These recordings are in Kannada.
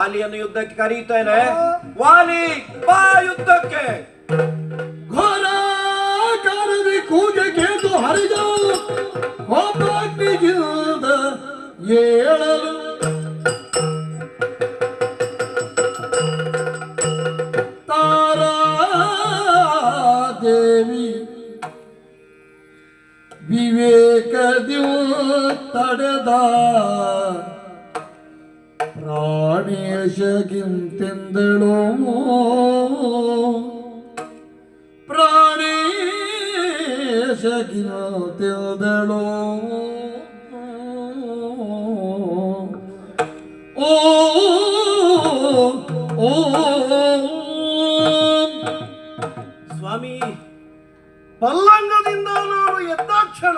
ವಾಲಿಯನ್ನು ಯುದ್ಧಕ್ಕೆ ಕರೆಯುತ್ತೇನೆ. ವಾಲಿ ಬಾ ಯುದ್ಧಕ್ಕೆ. ಘೋರ ಕಾರದಿ ಕೂಗೆ ಕೇತು ಹರಿದ ಕೋಪಾಗ್ನಿಗಿಲ್ದ ಏಳಲು ತಾರಾದೇವಿ ವಿವೇಕದಿ ತಡೆದ ಪ್ರಾಣೇಶಗಿಂತೆಂದಳೋ ಪ್ರಾಣೇಶಗಿಂತೆಂದಳೋ ಓ ಓ ಸ್ವಾಮಿ, ಪಲ್ಲಂಗದಿಂದ ನಾನು ಎದ್ದಾಕ್ಷಣ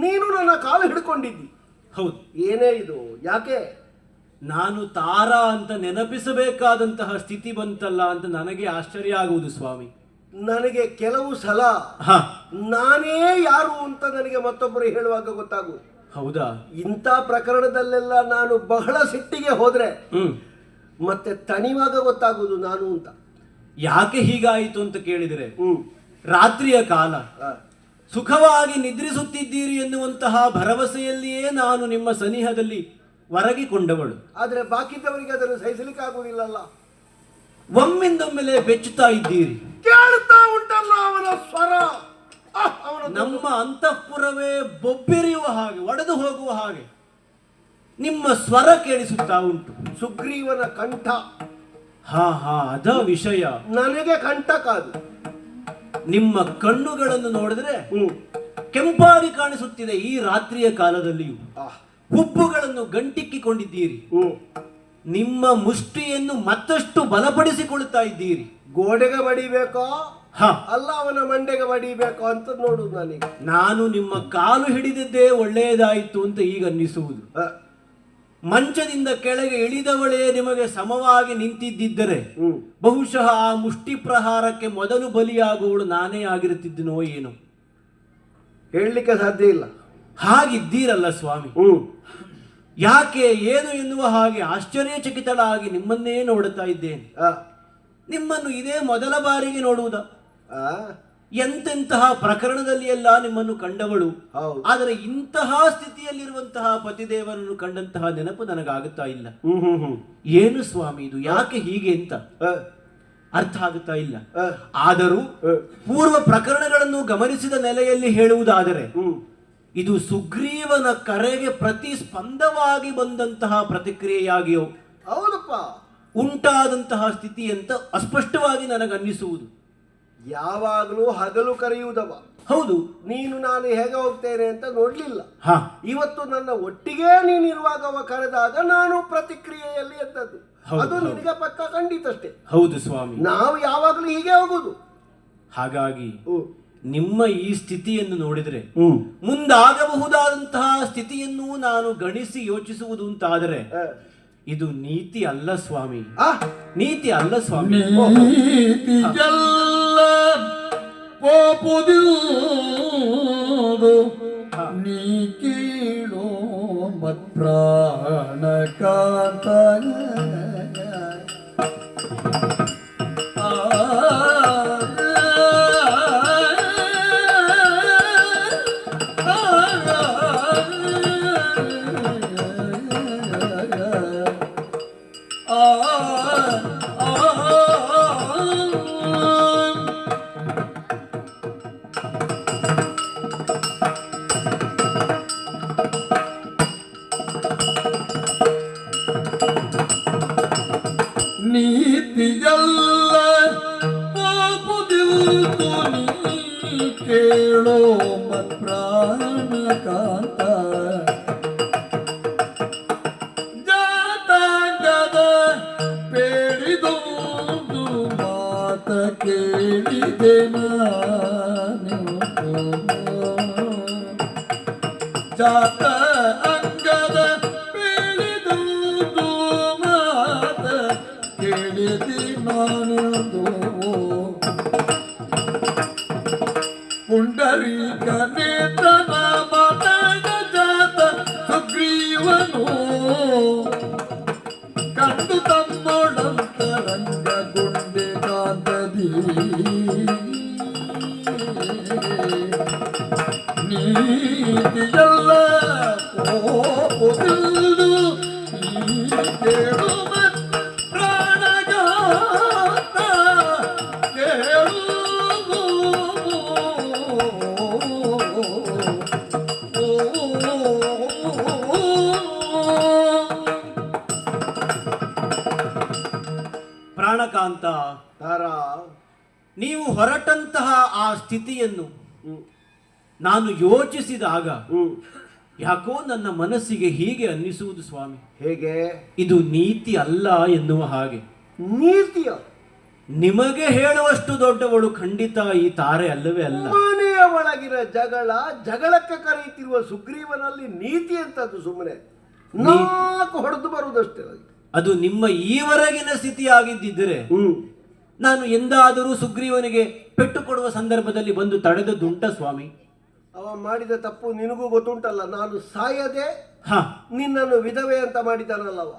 ನೀನು ನನ್ನ ಕಾಲು ಹಿಡ್ಕೊಂಡಿದ್ದಿ. ಹೌದು, ಏನೇ ಇದು? ಯಾಕೆ? ನಾನು ತಾರಾ ಅಂತ ನೆನಪಿಸಬೇಕಾದಂತಹ ಸ್ಥಿತಿ ಬಂತಲ್ಲ ಅಂತ ನನಗೆ ಆಶ್ಚರ್ಯ ಆಗುವುದು ಸ್ವಾಮಿ. ನನಗೆ ಕೆಲವು ಸಲ ನಾನೇ ಯಾರು ಅಂತ ನನಗೆ ಮತ್ತೊಬ್ಬರು ಹೇಳುವಾಗ ಗೊತ್ತಾಗುವುದು. ಹೌದಾ? ಇಂಥ ಪ್ರಕರಣದಲ್ಲೆಲ್ಲ ನಾನು ಬಹಳ ಸಿಟ್ಟಿಗೆ ಹೋದ್ರೆ ಮತ್ತೆ ತಣಿವಾಗ ಗೊತ್ತಾಗುವುದು ನಾನು ಅಂತ. ಯಾಕೆ ಹೀಗಾಯಿತು ಅಂತ ಕೇಳಿದರೆ, ರಾತ್ರಿಯ ಕಾಲ ಸುಖವಾಗಿ ನಿದ್ರಿಸುತ್ತಿದ್ದೀರಿ ಎನ್ನುವಂತಹ ಭರವಸೆಯಲ್ಲಿಯೇ ನಾನು ನಿಮ್ಮ ಸನಿಹದಲ್ಲಿ ಒರಗಿಕೊಂಡವಳು. ಆದ್ರೆ ಬಾಕಿದ್ದವರಿಗೆ ಅದನ್ನು ಸಹಿಸಲಿಕ್ಕೆ ಆಗುವುದಿಲ್ಲಲ್ಲ. ಒಮ್ಮಿಂದೊಮ್ಮೆಲೆ ಬೆಚ್ಚುತ್ತಾ ಇದ್ದೀರಿ. ಕೇಳ್ತಾ ಉಂಟಲ್ಲ ಅವನ ಸ್ವರ. ನಮ್ಮ ಅಂತಃಪುರವೇ ಬೊಬ್ಬೆರಿಯುವ ಹಾಗೆ, ಒಡೆದು ಹೋಗುವ ಹಾಗೆ ನಿಮ್ಮ ಸ್ವರ ಕೇಳಿಸುತ್ತಾ ಉಂಟು. ಸುಗ್ರೀವನ ಕಂಠ. ಹಾ ಹಾ, ಅದ ವಿಷಯ. ನನಗೆ ಕಂಠ ಕಾದು. ನಿಮ್ಮ ಕಣ್ಣುಗಳನ್ನು ನೋಡಿದ್ರೆ ಕೆಂಪಾಗಿ ಕಾಣಿಸುತ್ತಿದೆ. ಈ ರಾತ್ರಿಯ ಕಾಲದಲ್ಲಿಯೂ ಹುಬ್ಬುಗಳನ್ನು ಗಂಟಿಕ್ಕಿಕೊಂಡಿದ್ದೀರಿ. ನಿಮ್ಮ ಮುಷ್ಟಿಯನ್ನು ಮತ್ತಷ್ಟು ಬಲಪಡಿಸಿಕೊಳ್ಳುತ್ತಾ ಇದ್ದೀರಿ. ಗೋಡೆಗೆ ಬಡಿಬೇಕೋ ಅಲ್ಲ ಅವನ ಮಂಡೆಗೆ ಬಡಿಬೇಕೋ ಅಂತ ನೋಡುದು ನನಗೆ. ನಾನು ನಿಮ್ಮ ಕಾಲು ಹಿಡಿದಿದ್ದೇ ಒಳ್ಳೆಯದಾಯಿತು ಅಂತ ಈಗ ಅನ್ನಿಸುವುದು. ಮಂಚದಿಂದ ಕೆಳಗೆ ಇಳಿದವಳೇ ನಿಮಗೆ ಸಮವಾಗಿ ನಿಂತಿದ್ದರೆ ಬಹುಶಃ ಆ ಮುಷ್ಟಿ ಪ್ರಹಾರಕ್ಕೆ ಮೊದಲು ಬಲಿಯಾಗುವಳು ನಾನೇ ಆಗಿರುತ್ತಿದ್ದನೋ ಏನೋ. ಹೇಳಲಿಕ್ಕೆ ಸಾಧ್ಯ ಇಲ್ಲ. ಹಾಗಿದ್ದೀರಲ್ಲ ಸ್ವಾಮಿ. ಯಾಕೆ ಏನು ಎನ್ನುವ ಹಾಗೆ ಆಶ್ಚರ್ಯಚಕಿತಳಾಗಿ ನಿಮ್ಮನ್ನೇ ನೋಡುತ್ತಾ ಇದ್ದೇನೆ. ನಿಮ್ಮನ್ನು ಇದೇ ಮೊದಲ ಬಾರಿಗೆ ನೋಡುವುದ? ಎಂತೆಂತಹ ಪ್ರಕರಣದಲ್ಲಿ ಎಲ್ಲ ನಿಮ್ಮನ್ನು ಕಂಡವಳು. ಆದರೆ ಇಂತಹ ಸ್ಥಿತಿಯಲ್ಲಿರುವಂತಹ ಪತಿದೇವರನ್ನು ಕಂಡಂತಹ ನೆನಪು ನನಗಾಗುತ್ತಾ ಇಲ್ಲ. ಏನು ಸ್ವಾಮಿ ಇದು? ಯಾಕೆ ಹೀಗೆ ಅಂತ ಅರ್ಥ ಆಗುತ್ತಾ ಇಲ್ಲ. ಆದರೂ ಪೂರ್ವ ಪ್ರಕರಣಗಳನ್ನು ಗಮನಿಸಿದ ನೆಲೆಯಲ್ಲಿ ಹೇಳುವುದಾದರೆ ಇದು ಸುಗ್ರೀವನ ಕರೆಗೆ ಪ್ರತಿಸ್ಪಂದವಾಗಿ ಬಂದಂತಹ ಪ್ರತಿಕ್ರಿಯೆಯಾಗಿಯೋ ಹೌದಪ್ಪ ಉಂಟಾದಂತಹ ಸ್ಥಿತಿ ಅಂತ ಅಸ್ಪಷ್ಟವಾಗಿ ನನಗನ್ನಿಸುವುದು. ಯಾವಾಗಲೂ ಹಗಲು ಕರೆಯುವುದವ. ಹೌದು, ನೀನು ನಾನು ಹೇಗೆ ಹೋಗ್ತೇನೆ ಅಂತ ನೋಡ್ಲಿಲ್ಲ. ಇವತ್ತು ನನ್ನ ಒಟ್ಟಿಗೆ ನೀನಿರುವಾಗ ಅವ ಕರೆದಾಗ ನಾನು ಪ್ರತಿಕ್ರಿಯೆಯಲ್ಲಿ ಎದ್ದದ್ದು. ಅದು ನಿನಗೆ ಪಕ್ಕ ಖಂಡಿತಷ್ಟೇ. ಹೌದು ಸ್ವಾಮಿ, ನಾವು ಯಾವಾಗಲೂ ಹೀಗೆ ಹೋಗುದು. ಹಾಗಾಗಿ ನಿಮ್ಮ ಈ ಸ್ಥಿತಿಯನ್ನು ನೋಡಿದರೆ ಮುಂದಾಗಬಹುದಾದಂತಹ ಸ್ಥಿತಿಯನ್ನು ನಾನು ಗಣಿಸಿ ಯೋಚಿಸುವುದು ಅಂತಾದರೆ ಇದು ನೀತಿ ಅಲ್ಲ ಸ್ವಾಮಿ. ನೀತಿ ಅಲ್ಲ ಸ್ವಾಮಿ. ನೀ ಕೇಳೋ ಮತ್ಪ್ರಾಣ ಕಾಂತ ನೀತಿಯಲ್ಲ ಪಾಪುದಿಲ್ತು ನೀ ಕೇಳೋ ಮತ್ಪ್ರಾಣ ಕಾಂತ ಜಾತಾಂಗದ ಪೇಳಿದೊಂದು ಮಾತ ಕೇಳಿದೆ ನಾನು. ಜಾತ ಅಂಗದ ಪೇಳಿದೊಂದು ಮಾತ ಕೇಳಿದೆ ನಾನದು. ಪುಂಡರೀಕ ನೇತ್ರನ ಮಾತಾಡ ಜಾತ ಸುಗ್ರೀವನು ಕಂಡ ಕಂಡು ತಮ್ಮೊಡಂತರಂಗಗೊಂಡೆ ಕಾಂತದಿ ನೀತಿಯಲ್ಲ ಕೋಪವಿಲ್ದು ಈ ಕೇಳುವ ಪ್ರಾಣಗಾತ ಕೇಳು ಪ್ರಾಣಕಾಂತ, ತಾರ ನೀವು ಹೊರಟಂತಹ ಆ ಸ್ಥಿತಿಯನ್ನು ಹ್ಮ್ ನಾನು ಯೋಚಿಸಿದಾಗ ಹ್ಮ್ ಯಾಕೋ ನನ್ನ ಮನಸ್ಸಿಗೆ ಹೀಗೆ ಅನ್ನಿಸುವುದು ಸ್ವಾಮಿ, ಹೇಗೆ? ಇದು ನೀತಿ ಅಲ್ಲ ಎನ್ನುವ ಹಾಗೆ. ನೀತಿಯ ನಿಮಗೆ ಹೇಳುವಷ್ಟು ದೊಡ್ಡವಳು ಖಂಡಿತ ಈ ತಾರೆ ಅಲ್ಲವೇ ಅಲ್ಲ. ಮನೆಯ ಒಳಗಿನ ಜಗಳಕ್ಕೆ ಕರೆಯುತ್ತಿರುವ ಸುಗ್ರೀವನಲ್ಲಿ ನೀತಿ ಅಂತದ್ದು ಸುಮ್ಮನೆ ನಾಲ್ಕು ಹೊಡೆದು ಬರುವುದಷ್ಟೇ. ಅದು ನಿಮ್ಮ ಈವರೆಗಿನ ಸ್ಥಿತಿಯಾಗಿದ್ದಿದ್ದರೆ ನಾನು ಎಂದಾದರೂ ಸುಗ್ರೀವನಿಗೆ ಪೆಟ್ಟು ಕೊಡುವ ಸಂದರ್ಭದಲ್ಲಿ ಬಂದು ತಡೆದದ್ದುಂಟ ಸ್ವಾಮಿ? ಅವ ಮಾಡಿದ ತಪ್ಪು ನಿನಗೂ ಗೊತ್ತುಂಟಲ್ಲ. ನಾನು ಸಾಯದೆ ಹ ನಿನ್ನನ್ನು ವಿಧವೆ ಅಂತ ಮಾಡಿದ್ದಾನಲ್ಲವ.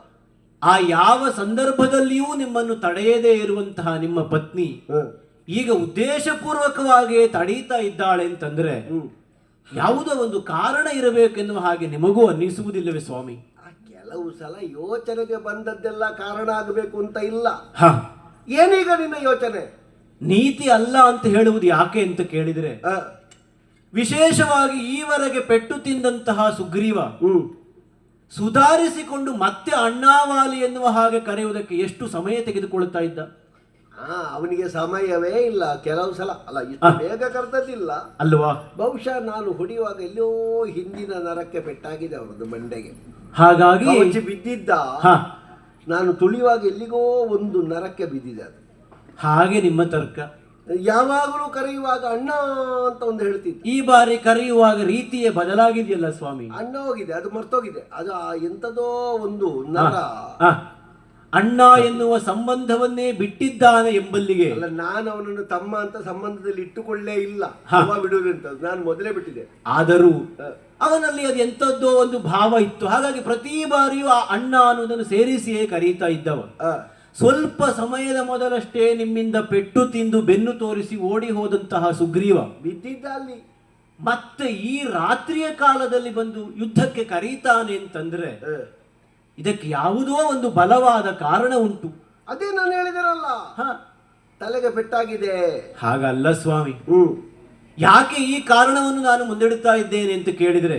ಆ ಯಾವ ಸಂದರ್ಭದಲ್ಲಿಯೂ ನಿಮ್ಮನ್ನು ತಡೆಯದೇ ಇರುವಂತಹ ನಿಮ್ಮ ಪತ್ನಿ ಈಗ ಉದ್ದೇಶಪೂರ್ವಕವಾಗಿ ತಡೀತಾ ಇದ್ದಾಳೆ ಅಂತಂದ್ರೆ ಯಾವುದೋ ಒಂದು ಕಾರಣ ಇರಬೇಕೆನ್ನುವ ಹಾಗೆ ನಿಮಗೂ ಅನ್ನಿಸುವುದಿಲ್ಲವೇ ಸ್ವಾಮಿ? ಕೆಲವು ಸಲ ಯೋಚನೆಗೆ ಬಂದದ್ದೆಲ್ಲ ಕಾರಣ ಆಗಬೇಕು ಅಂತ ಇಲ್ಲ. ಹ ಏನೀಗ ನಿನ್ನ ಯೋಚನೆ? ನೀತಿ ಅಲ್ಲ ಅಂತ ಹೇಳುವುದು ಯಾಕೆ ಅಂತ ಕೇಳಿದ್ರೆ, ವಿಶೇಷವಾಗಿ ಈವರೆಗೆ ಪೆಟ್ಟು ತಿಂದಂತಹ ಸುಗ್ರೀವ ಸುಧಾರಿಸಿಕೊಂಡು ಮತ್ತೆ ಅಣ್ಣಾವಾಲಿ ಎನ್ನುವ ಹಾಗೆ ಕರೆಯುವುದಕ್ಕೆ ಎಷ್ಟು ಸಮಯ ತೆಗೆದುಕೊಳ್ತಾ ಇದ್ದ? ಅವನಿಗೆ ಸಮಯವೇ ಇಲ್ಲ. ಕೆಲವು ಸಲ ಅಲ್ಲ, ಇಷ್ಟು ಬೇಗ ಕರ್ತದಿಲ್ಲ ಅಲ್ವಾ? ಬಹುಶಃ ನಾನು ಹೊಡೆಯುವಾಗ ಎಲ್ಲೋ ಹಿಂದಿನ ನರಕ್ಕೆ ಪೆಟ್ಟಾಗಿದೆ ಅವರದ್ದು ಮಂಡೆಗೆ, ಹಾಗಾಗಿ ಬಿದ್ದಿದ್ದ. ನಾನು ತುಳಿಯುವಾಗ ಎಲ್ಲಿಗೋ ಒಂದು ನರಕ್ಕೆ ಬಿದ್ದಿದೆ ಅದು. ಹಾಗೆ ನಿಮ್ಮ ತರ್ಕ. ಯಾವಾಗಲೂ ಕರೆಯುವಾಗ ಅಣ್ಣ ಅಂತ ಒಂದು ಹೇಳ್ತಿದ್ದ. ಈ ಬಾರಿ ಕರೆಯುವಾಗ ರೀತಿಯೇ ಬದಲಾಗಿದೆಯಲ್ಲ ಸ್ವಾಮಿ? ಅಣ್ಣ ಹೋಗಿದೆ, ಅದು ಮರ್ತೋಗಿದೆ. ಅದು ಎಂತದೋ ಒಂದು ನರ. ಅಣ್ಣ ಎನ್ನುವ ಸಂಬಂಧವನ್ನೇ ಬಿಟ್ಟಿದ್ದಾನೆ ಎಂಬಲ್ಲಿಗೆ. ಅಲ್ಲ, ನಾನು ಅವನನ್ನು ತಮ್ಮ ಅಂತ ಸಂಬಂಧದಲ್ಲಿ ಇಟ್ಟುಕೊಳ್ಳೇ ಇಲ್ಲ. ಬಿಡುವುದಂತ ನಾನು ಮೊದಲೇ ಬಿಟ್ಟಿದೆ. ಆದರೂ ಅವನಲ್ಲಿ ಅದು ಎಂಥದ್ದೋ ಒಂದು ಭಾವ ಇತ್ತು. ಹಾಗಾಗಿ ಪ್ರತಿ ಬಾರಿಯೂ ಆ ಅಣ್ಣ ಅನ್ನೋದನ್ನು ಸೇರಿಸಿಯೇ ಕರೀತಾ ಇದ್ದವ. ಸ್ವಲ್ಪ ಸಮಯದ ಮೊದಲಷ್ಟೇ ನಿಮ್ಮಿಂದ ಪೆಟ್ಟು ತಿಂದು ಬೆನ್ನು ತೋರಿಸಿ ಓಡಿ ಹೋದಂತಹ ಸುಗ್ರೀವ ಬಿದ್ದಿದ್ದ ಅಲ್ಲಿ. ಮತ್ತೆ ಈ ರಾತ್ರಿಯ ಕಾಲದಲ್ಲಿ ಬಂದು ಯುದ್ಧಕ್ಕೆ ಕರೀತಾನೆ ಅಂತಂದ್ರೆ ಇದಕ್ಕೆ ಯಾವುದೋ ಒಂದು ಬಲವಾದ ಕಾರಣ ಉಂಟು. ಅದೇ ನಾನು ಹೇಳಿದರಲ್ಲ, ತಲೆಗೆ ಪೆಟ್ಟಾಗಿದೆ. ಹಾಗಲ್ಲ ಸ್ವಾಮಿ. ಯಾಕೆ ಈ ಕಾರಣವನ್ನು ನಾನು ಮುಂದಿಡುತ್ತಾ ಇದ್ದೇನೆ ಅಂತ ಕೇಳಿದ್ರೆ,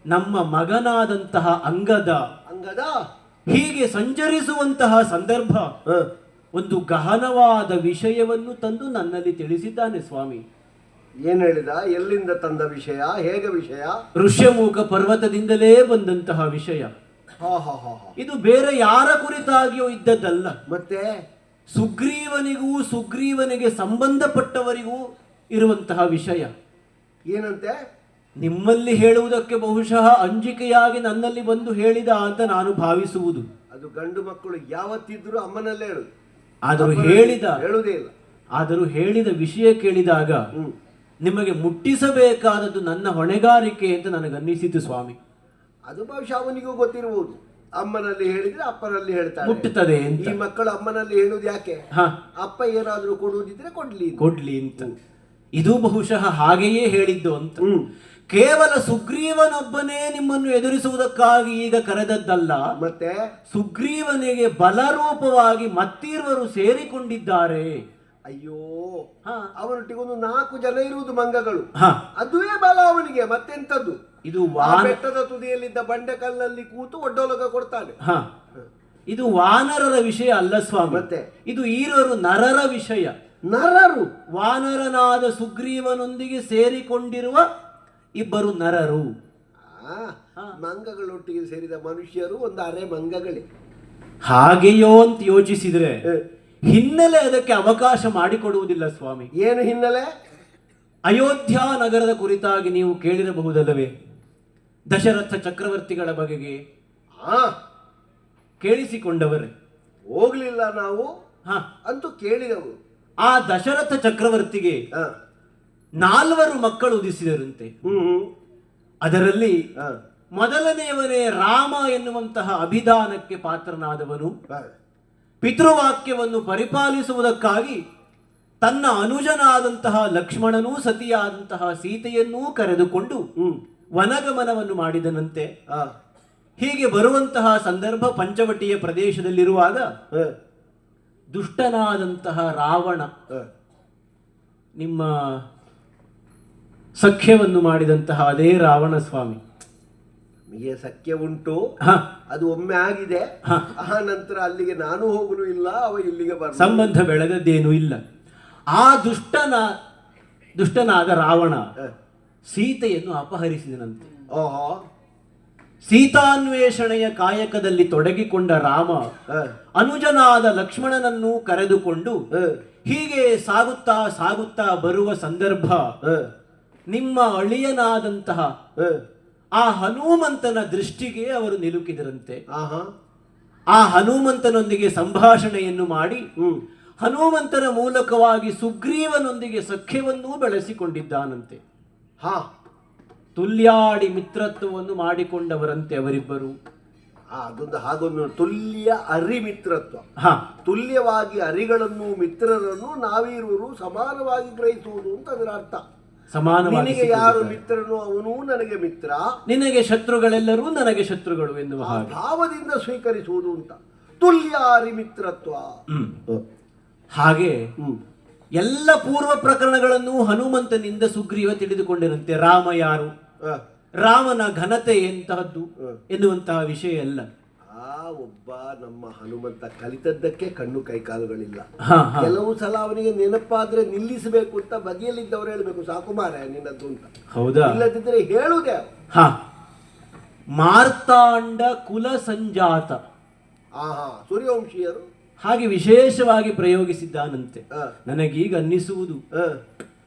ನಮ್ಮ ಮಗನಾದಂತಹ ಅಂಗದ ಹೀಗೆ ಸಂಚರಿಸುವಂತಹ ಸಂದರ್ಭ ಒಂದು ಗಹನವಾದ ವಿಷಯವನ್ನು ತಂದು ನನ್ನಲ್ಲಿ ತಿಳಿಸಿದ್ದಾನೆ ಸ್ವಾಮಿ. ಏನ್ ಹೇಳಿದ? ಎಲ್ಲಿಂದ ತಂದ ವಿಷಯ? ಹೇಗೆ ವಿಷಯ? ಋಷ್ಯಮುಖ ಪರ್ವತದಿಂದಲೇ ಬಂದಂತಹ ವಿಷಯ. ಇದು ಬೇರೆ ಯಾರ ಕುರಿತಾಗಿಯೋ ಇದ್ದದ್ದಲ್ಲ. ಮತ್ತೆ ಸುಗ್ರೀವನಿಗೂ ಸುಗ್ರೀವನಿಗೆ ಸಂಬಂಧಪಟ್ಟವರಿಗೂ ಇರುವಂತಹ ವಿಷಯ. ಏನಂತೆ? ನಿಮ್ಮಲ್ಲಿ ಹೇಳುವುದಕ್ಕೆ ಬಹುಶಃ ಅಂಜಿಕೆಯಾಗಿ ನನ್ನಲ್ಲಿ ಬಂದು ಹೇಳಿದ ಅಂತ ನಾನು ಭಾವಿಸುವುದು. ಅದು ಗಂಡು ಮಕ್ಕಳು ಯಾವತ್ತಿದ್ರು ಅಮ್ಮನಲ್ಲೇ ಹೇಳುದು. ಹೇಳುವುದೇ ಇಲ್ಲ. ಆದರೂ ಹೇಳಿದ ವಿಷಯ ಕೇಳಿದಾಗ ನಿಮಗೆ ಮುಟ್ಟಿಸಬೇಕಾದದ್ದು ನನ್ನ ಹೊಣೆಗಾರಿಕೆ ಅಂತ ನನಗನ್ನಿಸಿತು ಸ್ವಾಮಿ. ಅದು ಬಹುಶಃ ಅವನಿಗೂ ಗೊತ್ತಿರಬಹುದು. ಅಮ್ಮನಲ್ಲಿ ಹೇಳಿದ್ರೆ ಅಪ್ಪನಲ್ಲಿ ಹೇಳ್ತಾರೆ, ಮುಟ್ಟುತ್ತದೆ ಅಂತ. ಈ ಮಕ್ಕಳು ಅಮ್ಮನಲ್ಲಿ ಹೇಳುದು ಯಾಕೆ? ಅಪ್ಪ ಏನಾದ್ರೂ ಕೊಡುವುದಿದ್ರೆ ಕೊಡ್ಲಿ ಅಂತ. ಇದು ಬಹುಶಃ ಹಾಗೆಯೇ ಹೇಳಿದ್ದು ಅಂತ. ಕೇವಲ ಸುಗ್ರೀವನೊಬ್ಬನೇ ನಿಮ್ಮನ್ನು ಎದುರಿಸುವುದಕ್ಕಾಗಿ ಈಗ ಕರೆದದ್ದಲ್ಲ, ಮತ್ತೆ ಸುಗ್ರೀವನಿಗೆ ಬಲರೂಪವಾಗಿ ಮತ್ತಿರುವರು ಸೇರಿಕೊಂಡಿದ್ದಾರೆ. ಅಯ್ಯೋ, ಅವನೊಟ್ಟಿಗೊಂದು 4 ಜನ ಇರುವುದು ಮಂಗಗಳು. ಅದುವೇ ಬಲ ಅವನಿಗೆ, ಮತ್ತೆಂತದ್ದು? ಇದು ಬೆಟ್ಟದ ತುದಿಯಲ್ಲಿದ್ದ ಬಂಡೆಕಲ್ಲಲ್ಲಿ ಕೂತು ಒಡ್ಡೋಲಗ ಕೊಡ್ತಾನೆ. ಇದು ವಾನರರ ವಿಷಯ ಅಲ್ಲ ಸ್ವಾಮಿ. ಮತ್ತೆ ಇದು ಈರರು ನರರ ವಿಷಯ. ನರರು? ವಾನರನಾದ ಸುಗ್ರೀವನೊಂದಿಗೆ ಸೇರಿಕೊಂಡಿರುವ ಇಬ್ಬರು ನರರು. ಮಂಗಗಳೊಟ್ಟಿಗೆ ಸೇರಿದ ಮನುಷ್ಯರು ಒಂದು ಅರೆ ಮಂಗಗಳೇ. ಹಾಗೆಯೋ ಅಂತ ಯೋಚಿಸಿದ್ರೆ ಹಿನ್ನೆಲೆ ಅದಕ್ಕೆ ಅವಕಾಶ ಮಾಡಿಕೊಡುವುದಿಲ್ಲ ಸ್ವಾಮಿ. ಏನು ಹಿನ್ನೆಲೆ? ಅಯೋಧ್ಯ ನಗರದ ಕುರಿತಾಗಿ ನೀವು ಕೇಳಿರಬಹುದಲ್ಲವೇ? ದಶರಥ ಚಕ್ರವರ್ತಿಗಳ ಬಗೆಗೆ ಕೇಳಿಸಿಕೊಂಡವರೇ? ಹೋಗ್ಲಿಲ್ಲ ನಾವು, ಅಂತೂ ಕೇಳಿದವು. ಆ ದಶರಥ ಚಕ್ರವರ್ತಿಗೆ 4 ಮಕ್ಕಳು ಉದಿಸಿದರಂತೆ. ಅದರಲ್ಲಿ ಮೊದಲನೆಯವನೇ ರಾಮ ಎನ್ನುವಂತಹ ಅಭಿಧಾನಕ್ಕೆ ಪಾತ್ರನಾದವನು. ಪಿತೃವಾಕ್ಯವನ್ನು ಪರಿಪಾಲಿಸುವುದಕ್ಕಾಗಿ ತನ್ನ ಅನುಜನಾದಂತಹ ಲಕ್ಷ್ಮಣನೂ ಸತಿಯಾದಂತಹ ಸೀತೆಯನ್ನೂ ಕರೆದುಕೊಂಡು ವನಗಮನವನ್ನು ಮಾಡಿದನಂತೆ. ಹೀಗೆ ಬರುವಂತಹ ಸಂದರ್ಭ ಪಂಚವಟಿಯ ಪ್ರದೇಶದಲ್ಲಿರುವಾಗ ದುಷ್ಟನಾದಂತಹ ರಾವಣ, ನಿಮ್ಮ ಸಖ್ಯವನ್ನು ಮಾಡಿದಂತಹ ಅದೇ ರಾವಣ ಸ್ವಾಮಿ, ನಮಗೆ ಸಖ್ಯ ಉಂಟು, ಅದು ಒಮ್ಮೆ ಆಗಿದೆ, ಆ ನಂತರ ಅಲ್ಲಿಗೆ ನಾನು ಹೋಗಲು ಇಲ್ಲ, ಅವ ಇಲ್ಲಿಗೆ ಬರ ಸಂಬಂಧ ಬೆಳೆದದ್ದೇನೂ ಇಲ್ಲ. ಆ ದುಷ್ಟನಾದ ರಾವಣ ಸೀತೆಯನ್ನು ಅಪಹರಿಸಿದನಂತೆ. ಓಹೋ. ಸೀತಾನ್ವೇಷಣೆಯ ಕಾಯಕದಲ್ಲಿ ತೊಡಗಿಕೊಂಡ ರಾಮ ಅನುಜನಾದ ಲಕ್ಷ್ಮಣನನ್ನು ಕರೆದುಕೊಂಡು ಹೀಗೆ ಸಾಗುತ್ತಾ ಸಾಗುತ್ತಾ ಬರುವ ಸಂದರ್ಭ ನಿಮ್ಮ ಅಳಿಯನಾದಂತಹ ಆ ಹನುಮಂತನ ದೃಷ್ಟಿಗೆ ಅವರು ನಿಲುಕಿದರಂತೆ. ಆ ಹನುಮಂತನೊಂದಿಗೆ ಸಂಭಾಷಣೆಯನ್ನು ಮಾಡಿ ಹನುಮಂತನ ಮೂಲಕವಾಗಿ ಸುಗ್ರೀವನೊಂದಿಗೆ ಸಖ್ಯವನ್ನೂ ಬೆಳೆಸಿಕೊಂಡಿದ್ದಾನಂತೆ. ತುಲ್ಯಾಡಿ ಮಿತ್ರತ್ವವನ್ನು ಮಾಡಿಕೊಂಡವರಂತೆ ಅವರಿಬ್ಬರು. ಅದೊಂದು ಹಾಗೊಂದು ತುಲ್ಯ ಅರಿಮಿತ್ರತ್ವ. ತುಲ್ಯವಾಗಿ ಅರಿಗಳನ್ನು ಮಿತ್ರರನ್ನು ನಾವಿರುವರು ಸಮಾನವಾಗಿ ಗ್ರಹಿಸುವುದು ಅಂತ ಅದರ ಅರ್ಥ. ನಿನಗೆ ಯಾರು ಮಿತ್ರನು ಅವನು ನನಗೆ ಮಿತ್ರ, ನಿನಗೆ ಶತ್ರುಗಳೆಲ್ಲರೂ ನನಗೆ ಶತ್ರುಗಳು ಎನ್ನುವ ಭಾವದಿಂದ ಸ್ವೀಕರಿಸುವುದು ಅಂತ ತುಲ್ಯ ಅರಿಮಿತ್ರತ್ವ. ಹಾಗೆ ಎಲ್ಲ ಪೂರ್ವ ಪ್ರಕರಣಗಳನ್ನು ಹನುಮಂತನಿಂದ ಸುಗ್ರೀವ ತಿಳಿದುಕೊಂಡರಂತೆ. ರಾಮ ಯಾರು, ರಾಮನ ಘನತೆ ಎಂತಹದ್ದು ಎನ್ನುವಂತಹ ವಿಷಯ ಎಲ್ಲ. ಒಬ್ಬ ನಮ್ಮ ಹನುಮಂತ ಕಲಿತದ್ದಕ್ಕೆ ಕಣ್ಣು ಕೈಕಾಲುಗಳಿಲ್ಲ. ಕೆಲವು ಸಲ ಅವನಿಗೆ ನೆನಪಾದ್ರೆ ನಿಲ್ಲಿಸಬೇಕು ಅಂತ ಬದಿಯಲ್ಲಿದ್ದವರು ಹೇಳ್ಬೇಕು, ಸಾಕು ಮಾರಾಯ ನಿನ್ನದ್ದು ಅಂತ. ಹೌದಾ? ಇಲ್ಲದಿದ್ರೆ ಹೇಳುವುದೇ. ಮಾರ್ತಾಂಡ ಕುಲ ಸಂಜಾತ, ಸೂರ್ಯವಂಶೀಯರು ಹಾಗೆ ವಿಶೇಷವಾಗಿ ಪ್ರಯೋಗಿಸಿದ್ದಾನಂತೆ. ನನಗೀಗ ಅನ್ನಿಸುವುದು,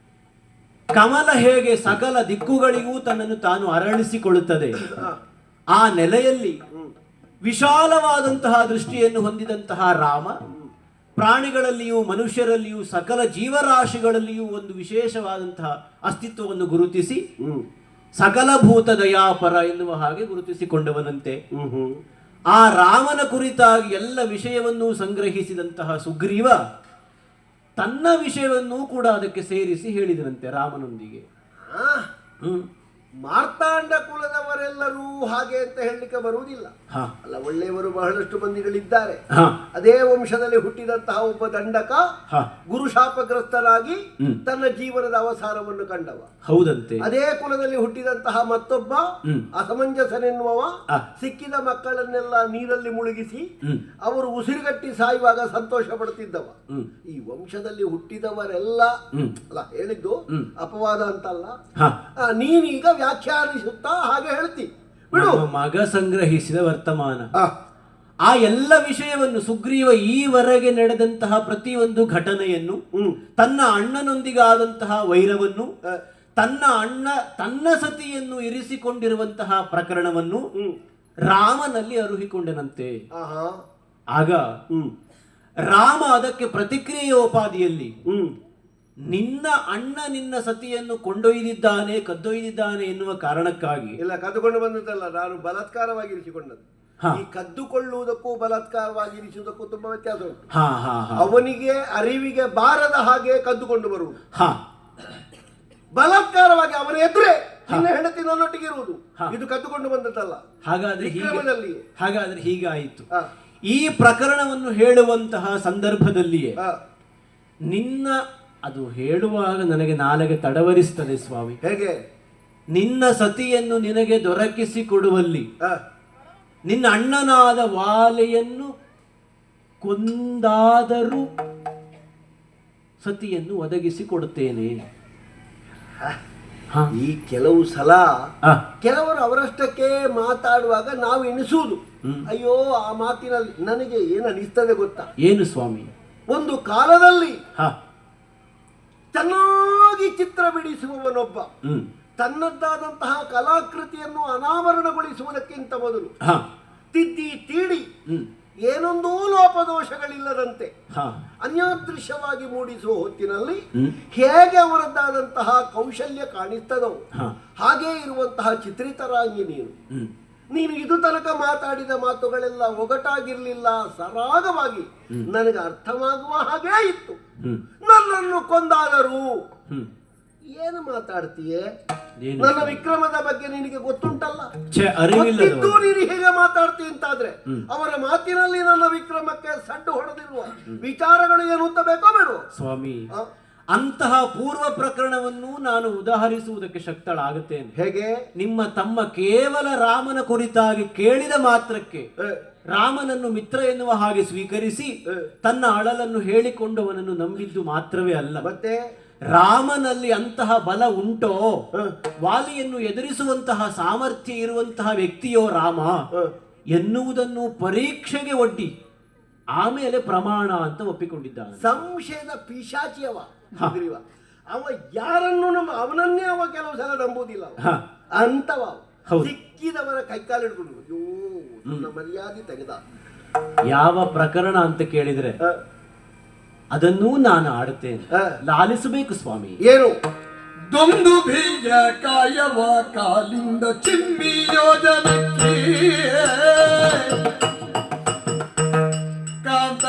ಕಮಲ ಹೇಗೆ ಸಕಲ ದಿಕ್ಕುಗಳಿಗೂ ತನ್ನನ್ನು ತಾನು ಅರಳಿಸಿಕೊಳ್ಳುತ್ತದೆ, ಆ ನೆಲೆಯಲ್ಲಿ ವಿಶಾಲವಾದಂತಹ ದೃಷ್ಟಿಯನ್ನು ಹೊಂದಿದಂತಹ ರಾಮ ಪ್ರಾಣಿಗಳಲ್ಲಿಯೂ ಮನುಷ್ಯರಲ್ಲಿಯೂ ಸಕಲ ಜೀವರಾಶಿಗಳಲ್ಲಿಯೂ ಒಂದು ವಿಶೇಷವಾದಂತಹ ಅಸ್ತಿತ್ವವನ್ನು ಗುರುತಿಸಿ ಸಕಲ ಭೂತ ದಯಾಪರ ಎನ್ನುವ ಹಾಗೆ ಗುರುತಿಸಿಕೊಂಡವನಂತೆ. ಆ ರಾಮನ ಕುರಿತಾಗಿ ಎಲ್ಲ ವಿಷಯವನ್ನೂ ಸಂಗ್ರಹಿಸಿದಂತಹ ಸುಗ್ರೀವ ತನ್ನ ವಿಷಯವನ್ನೂ ಕೂಡ ಅದಕ್ಕೆ ಸೇರಿಸಿ ಹೇಳಿದನಂತೆ ರಾಮನೊಂದಿಗೆ. ಮಾರ್ತಾಂಡ ಕುಲದವರೆಲ್ಲರೂ ಹಾಗೆ ಅಂತ ಹೇಳಲಿಕ್ಕೆ ಬರುವುದಿಲ್ಲ. ಅಲ್ಲ, ಒಳ್ಳೆಯವರು ಬಹಳಷ್ಟು ಮಂದಿಗಳಿದ್ದಾರೆ. ಅದೇ ವಂಶದಲ್ಲಿ ಹುಟ್ಟಿದಂತಹ ಒಬ್ಬ ದಂಡಕ ಗುರುಶಾಪಗ್ರಸ್ತನಾಗಿ ತನ್ನ ಜೀವನದ ಅವಸಾನವನ್ನು ಕಂಡವ. ಹೌದಂತೆ. ಅದೇ ಕುಲದಲ್ಲಿ ಹುಟ್ಟಿದಂತಹ ಮತ್ತೊಬ್ಬ ಅಸಮಂಜಸನೆನ್ನುವ ಸಿಕ್ಕಿದ ಮಕ್ಕಳನ್ನೆಲ್ಲ ನೀರಲ್ಲಿ ಮುಳುಗಿಸಿ ಅವರು ಉಸಿರುಗಟ್ಟಿ ಸಾಯುವಾಗ ಸಂತೋಷ ಪಡುತ್ತಿದ್ದವ. ಈ ವಂಶದಲ್ಲಿ ಹುಟ್ಟಿದವರೆಲ್ಲ ಅಲ್ಲ ಹೇಳಿದ್ದು ಅಪವಾದ ಅಂತಲ್ಲ, ನೀನೀಗ ವ್ಯಾಖ್ಯಾನಿಸುತ್ತಾ ಹಾಗೆ ಹೇಳ್ತಿ ಬಿಡು. ಮಗ ಸಂಗ್ರಹಿಸಿದ ವರ್ತಮಾನ, ಆ ಎಲ್ಲ ವಿಷಯವನ್ನು ಸುಗ್ರೀವ ಈವರೆಗೆ ನಡೆದಂತಹ ಪ್ರತಿಯೊಂದು ಘಟನೆಯನ್ನು, ತನ್ನ ಅಣ್ಣನೊಂದಿಗಾದಂತಹ ವೈರವನ್ನು, ತನ್ನ ಸತಿಯನ್ನು ಇರಿಸಿಕೊಂಡಿರುವಂತಹ ಪ್ರಕರಣವನ್ನು ರಾಮನಲ್ಲಿ ಅರುಹಿಕೊಂಡನಂತೆ. ಆಗ ರಾಮ ಅದಕ್ಕೆ ಪ್ರತಿಕ್ರಿಯೆಯೋಪಾದಿಯಲ್ಲಿ ನಿನ್ನ ಅಣ್ಣ ನಿನ್ನ ಸತಿಯನ್ನು ಕೊಂಡೊಯ್ದಿದ್ದಾನೆ, ಕದ್ದೊಯ್ದಿದ್ದಾನೆ ಎನ್ನುವ ಕಾರಣಕ್ಕಾಗಿ. ಇಲ್ಲ, ಕದ್ದುಕೊಂಡು ಬಂದದ್ದಲ್ಲ, ನಾನು ಬಲಾತ್ಕಾರವಾಗಿ ಇರಿಸಿಕೊಂಡದ್ದು. ಈ ಕದ್ದುಕೊಳ್ಳುವುದಕ್ಕೂ ಬಲಾತ್ಕಾರವಾಗಿ ಇರಿಸುವುದಕ್ಕೂ ತುಂಬಾ ವ್ಯತ್ಯಾಸ ಉಂಟು. ಅವನಿಗೆ ಅರಿವಿಗೆ ಬಾರದ ಹಾಗೆ ಕದ್ದುಕೊಂಡು ಬರುವುದು, ಬಲಾತ್ಕಾರವಾಗಿ ಅವನ ಎದುರೇ ನಿನ್ನ ಹೆಂಡತಿ ನನ್ನೊಟ್ಟಿಗೆ ಇರುವುದು, ಇದು ಕದ್ದುಕೊಂಡು ಬಂದದ್ದಲ್ಲ. ಹಾಗಾದ್ರೆ ಹೀಗಾಯಿತು. ಈ ಪ್ರಕರಣವನ್ನು ಹೇಳುವಂತಹ ಸಂದರ್ಭದಲ್ಲಿಯೇ ನಿನ್ನ ಅದು ಹೇಳುವಾಗ ನನಗೆ ನಾಲೆಗೆ ತಡವರಿಸ್ತದೆ ಸ್ವಾಮಿ. ಹೇಗೆ? ನಿನ್ನ ಸತಿಯನ್ನು ನಿನಗೆ ದೊರಕಿಸಿಕೊಡುವಲ್ಲಿ ನಿನ್ನ ಅಣ್ಣನಾದ ವಾಲೆಯನ್ನು ಕೊಂದಾದರೂ ಸತಿಯನ್ನು ಒದಗಿಸಿಕೊಡುತ್ತೇನೆ. ಈ ಕೆಲವು ಸಲ ಕೆಲವರು ಅವರಷ್ಟಕ್ಕೆ ಮಾತಾಡುವಾಗ ನಾವು ಎಣಿಸುವುದು, ಅಯ್ಯೋ ಆ ಮಾತಿನಲ್ಲಿ ನನಗೆ ಏನು ಅನಿಸ್ತದೆ ಗೊತ್ತಾ? ಏನು ಸ್ವಾಮಿ? ಒಂದು ಕಾಲದಲ್ಲಿ ಚೆನ್ನಾಗಿ ಚಿತ್ರ ಬಿಡಿಸುವವನೊಬ್ಬ ತನ್ನದ್ದಾದಂತಹ ಕಲಾಕೃತಿಯನ್ನು ಅನಾವರಣಗೊಳಿಸುವುದಕ್ಕಿಂತ ಮೊದಲು ತಿದ್ದಿ ತೀಡಿ ಏನೊಂದೂ ಲೋಪದೋಷಗಳಿಲ್ಲದಂತೆ ಹಾ ಅನ್ಯಾದೃಶ್ಯವಾಗಿ ಮೂಡಿಸುವ ಹೊತ್ತಿನಲ್ಲಿ ಹೇಗೆ ಅವರದ್ದಾದಂತಹ ಕೌಶಲ್ಯ ಕಾಣಿಸ್ತದೋ ಹಾಗೇ ಇರುವಂತಹ ಚಿತ್ರಿತರಾಗಿ ನೀನು ಇದು ತನಕ ಮಾತಾಡಿದ ಮಾತುಗಳೆಲ್ಲ ಒಗಟಾಗಿರ್ಲಿಲ್ಲ, ಸರಾಗವಾಗಿ ನನಗೆ ಅರ್ಥವಾಗುವ ಹಾಗೇ ಇತ್ತು. ನನ್ನನ್ನು ಕೊಂದಾದರೂ ಏನು ಮಾತಾಡ್ತೀಯೇ? ನನ್ನ ವಿಕ್ರಮದ ಬಗ್ಗೆ ನಿನಗೆ ಗೊತ್ತುಂಟಲ್ಲ, ಗೊತ್ತಿದ್ದು ನೀನು ಹೇಗೆ ಮಾತಾಡ್ತೀಯ ಅಂತಾದ್ರೆ ಅವರ ಮಾತಿನಲ್ಲಿ ನನ್ನ ವಿಕ್ರಮಕ್ಕೆ ಸಡ್ಡು ಹೊಡೆದಿರುವ ವಿಚಾರಗಳು ಏನು ಅಂತ ಬೇಕೋ ಬೇಡ ಸ್ವಾಮಿ. ಅಂತಹ ಪೂರ್ವ ಪ್ರಕರಣವನ್ನು ನಾನು ಉದಾಹರಿಸುವುದಕ್ಕೆ ಶಕ್ತಳಾಗುತ್ತೇನೆ. ಹೇಗೆ? ನಿಮ್ಮ ತಮ್ಮ ಕೇವಲ ರಾಮನ ಕುರಿತಾಗಿ ಕೇಳಿದ ಮಾತ್ರಕ್ಕೆ ರಾಮನನ್ನು ಮಿತ್ರ ಎನ್ನುವ ಹಾಗೆ ಸ್ವೀಕರಿಸಿ ತನ್ನ ಅಳಲನ್ನು ಹೇಳಿಕೊಂಡು ಅವನನ್ನು ನಂಬಿದ್ದು ಮಾತ್ರವೇ ಅಲ್ಲ, ಮತ್ತೆ ರಾಮನಲ್ಲಿ ಅಂತಹ ಬಲ ಉಂಟೋ, ವಾಲಿಯನ್ನು ಎದುರಿಸುವಂತಹ ಸಾಮರ್ಥ್ಯ ಇರುವಂತಹ ವ್ಯಕ್ತಿಯೋ ರಾಮ ಎನ್ನುವುದನ್ನು ಪರೀಕ್ಷೆಗೆ ಒಡ್ಡಿ ಆಮೇಲೆ ಪ್ರಮಾಣ ಅಂತ ಒಪ್ಪಿಕೊಂಡಿದ್ದಾನೆ. ಸಂಶಯದ ಪಿಶಾಚಿಯವ ಅವ ಯಾರನ್ನು ಅವನನ್ನೇ ಅವ ಕೆಲವು ಸಲ ನಂಬುವುದಿಲ್ಲ ಅಂತವ. ಸಿಕ್ಕಿದವರ ಕೈಕಾಲು ಹಿಡ್ಕೊಂಡು ಅಯ್ಯೋ ನನ್ನ ಮರ್ಯಾದೆ ತೆಗೆದ. ಯಾವ ಪ್ರಕರಣ ಅಂತ ಕೇಳಿದ್ರೆ ಅದನ್ನೂ ನಾನು ಆಡುತ್ತೇನೆ, ಲಾಲಿಸಬೇಕು ಸ್ವಾಮಿ. ಏನು? ದೊಂದು ಬೀಜ ಕಾಯವ ಕಾಲಿಂದ ಚಿಮ್ಮಿ ಯೋಜನಕ್ಕೆ ಕಾಂತ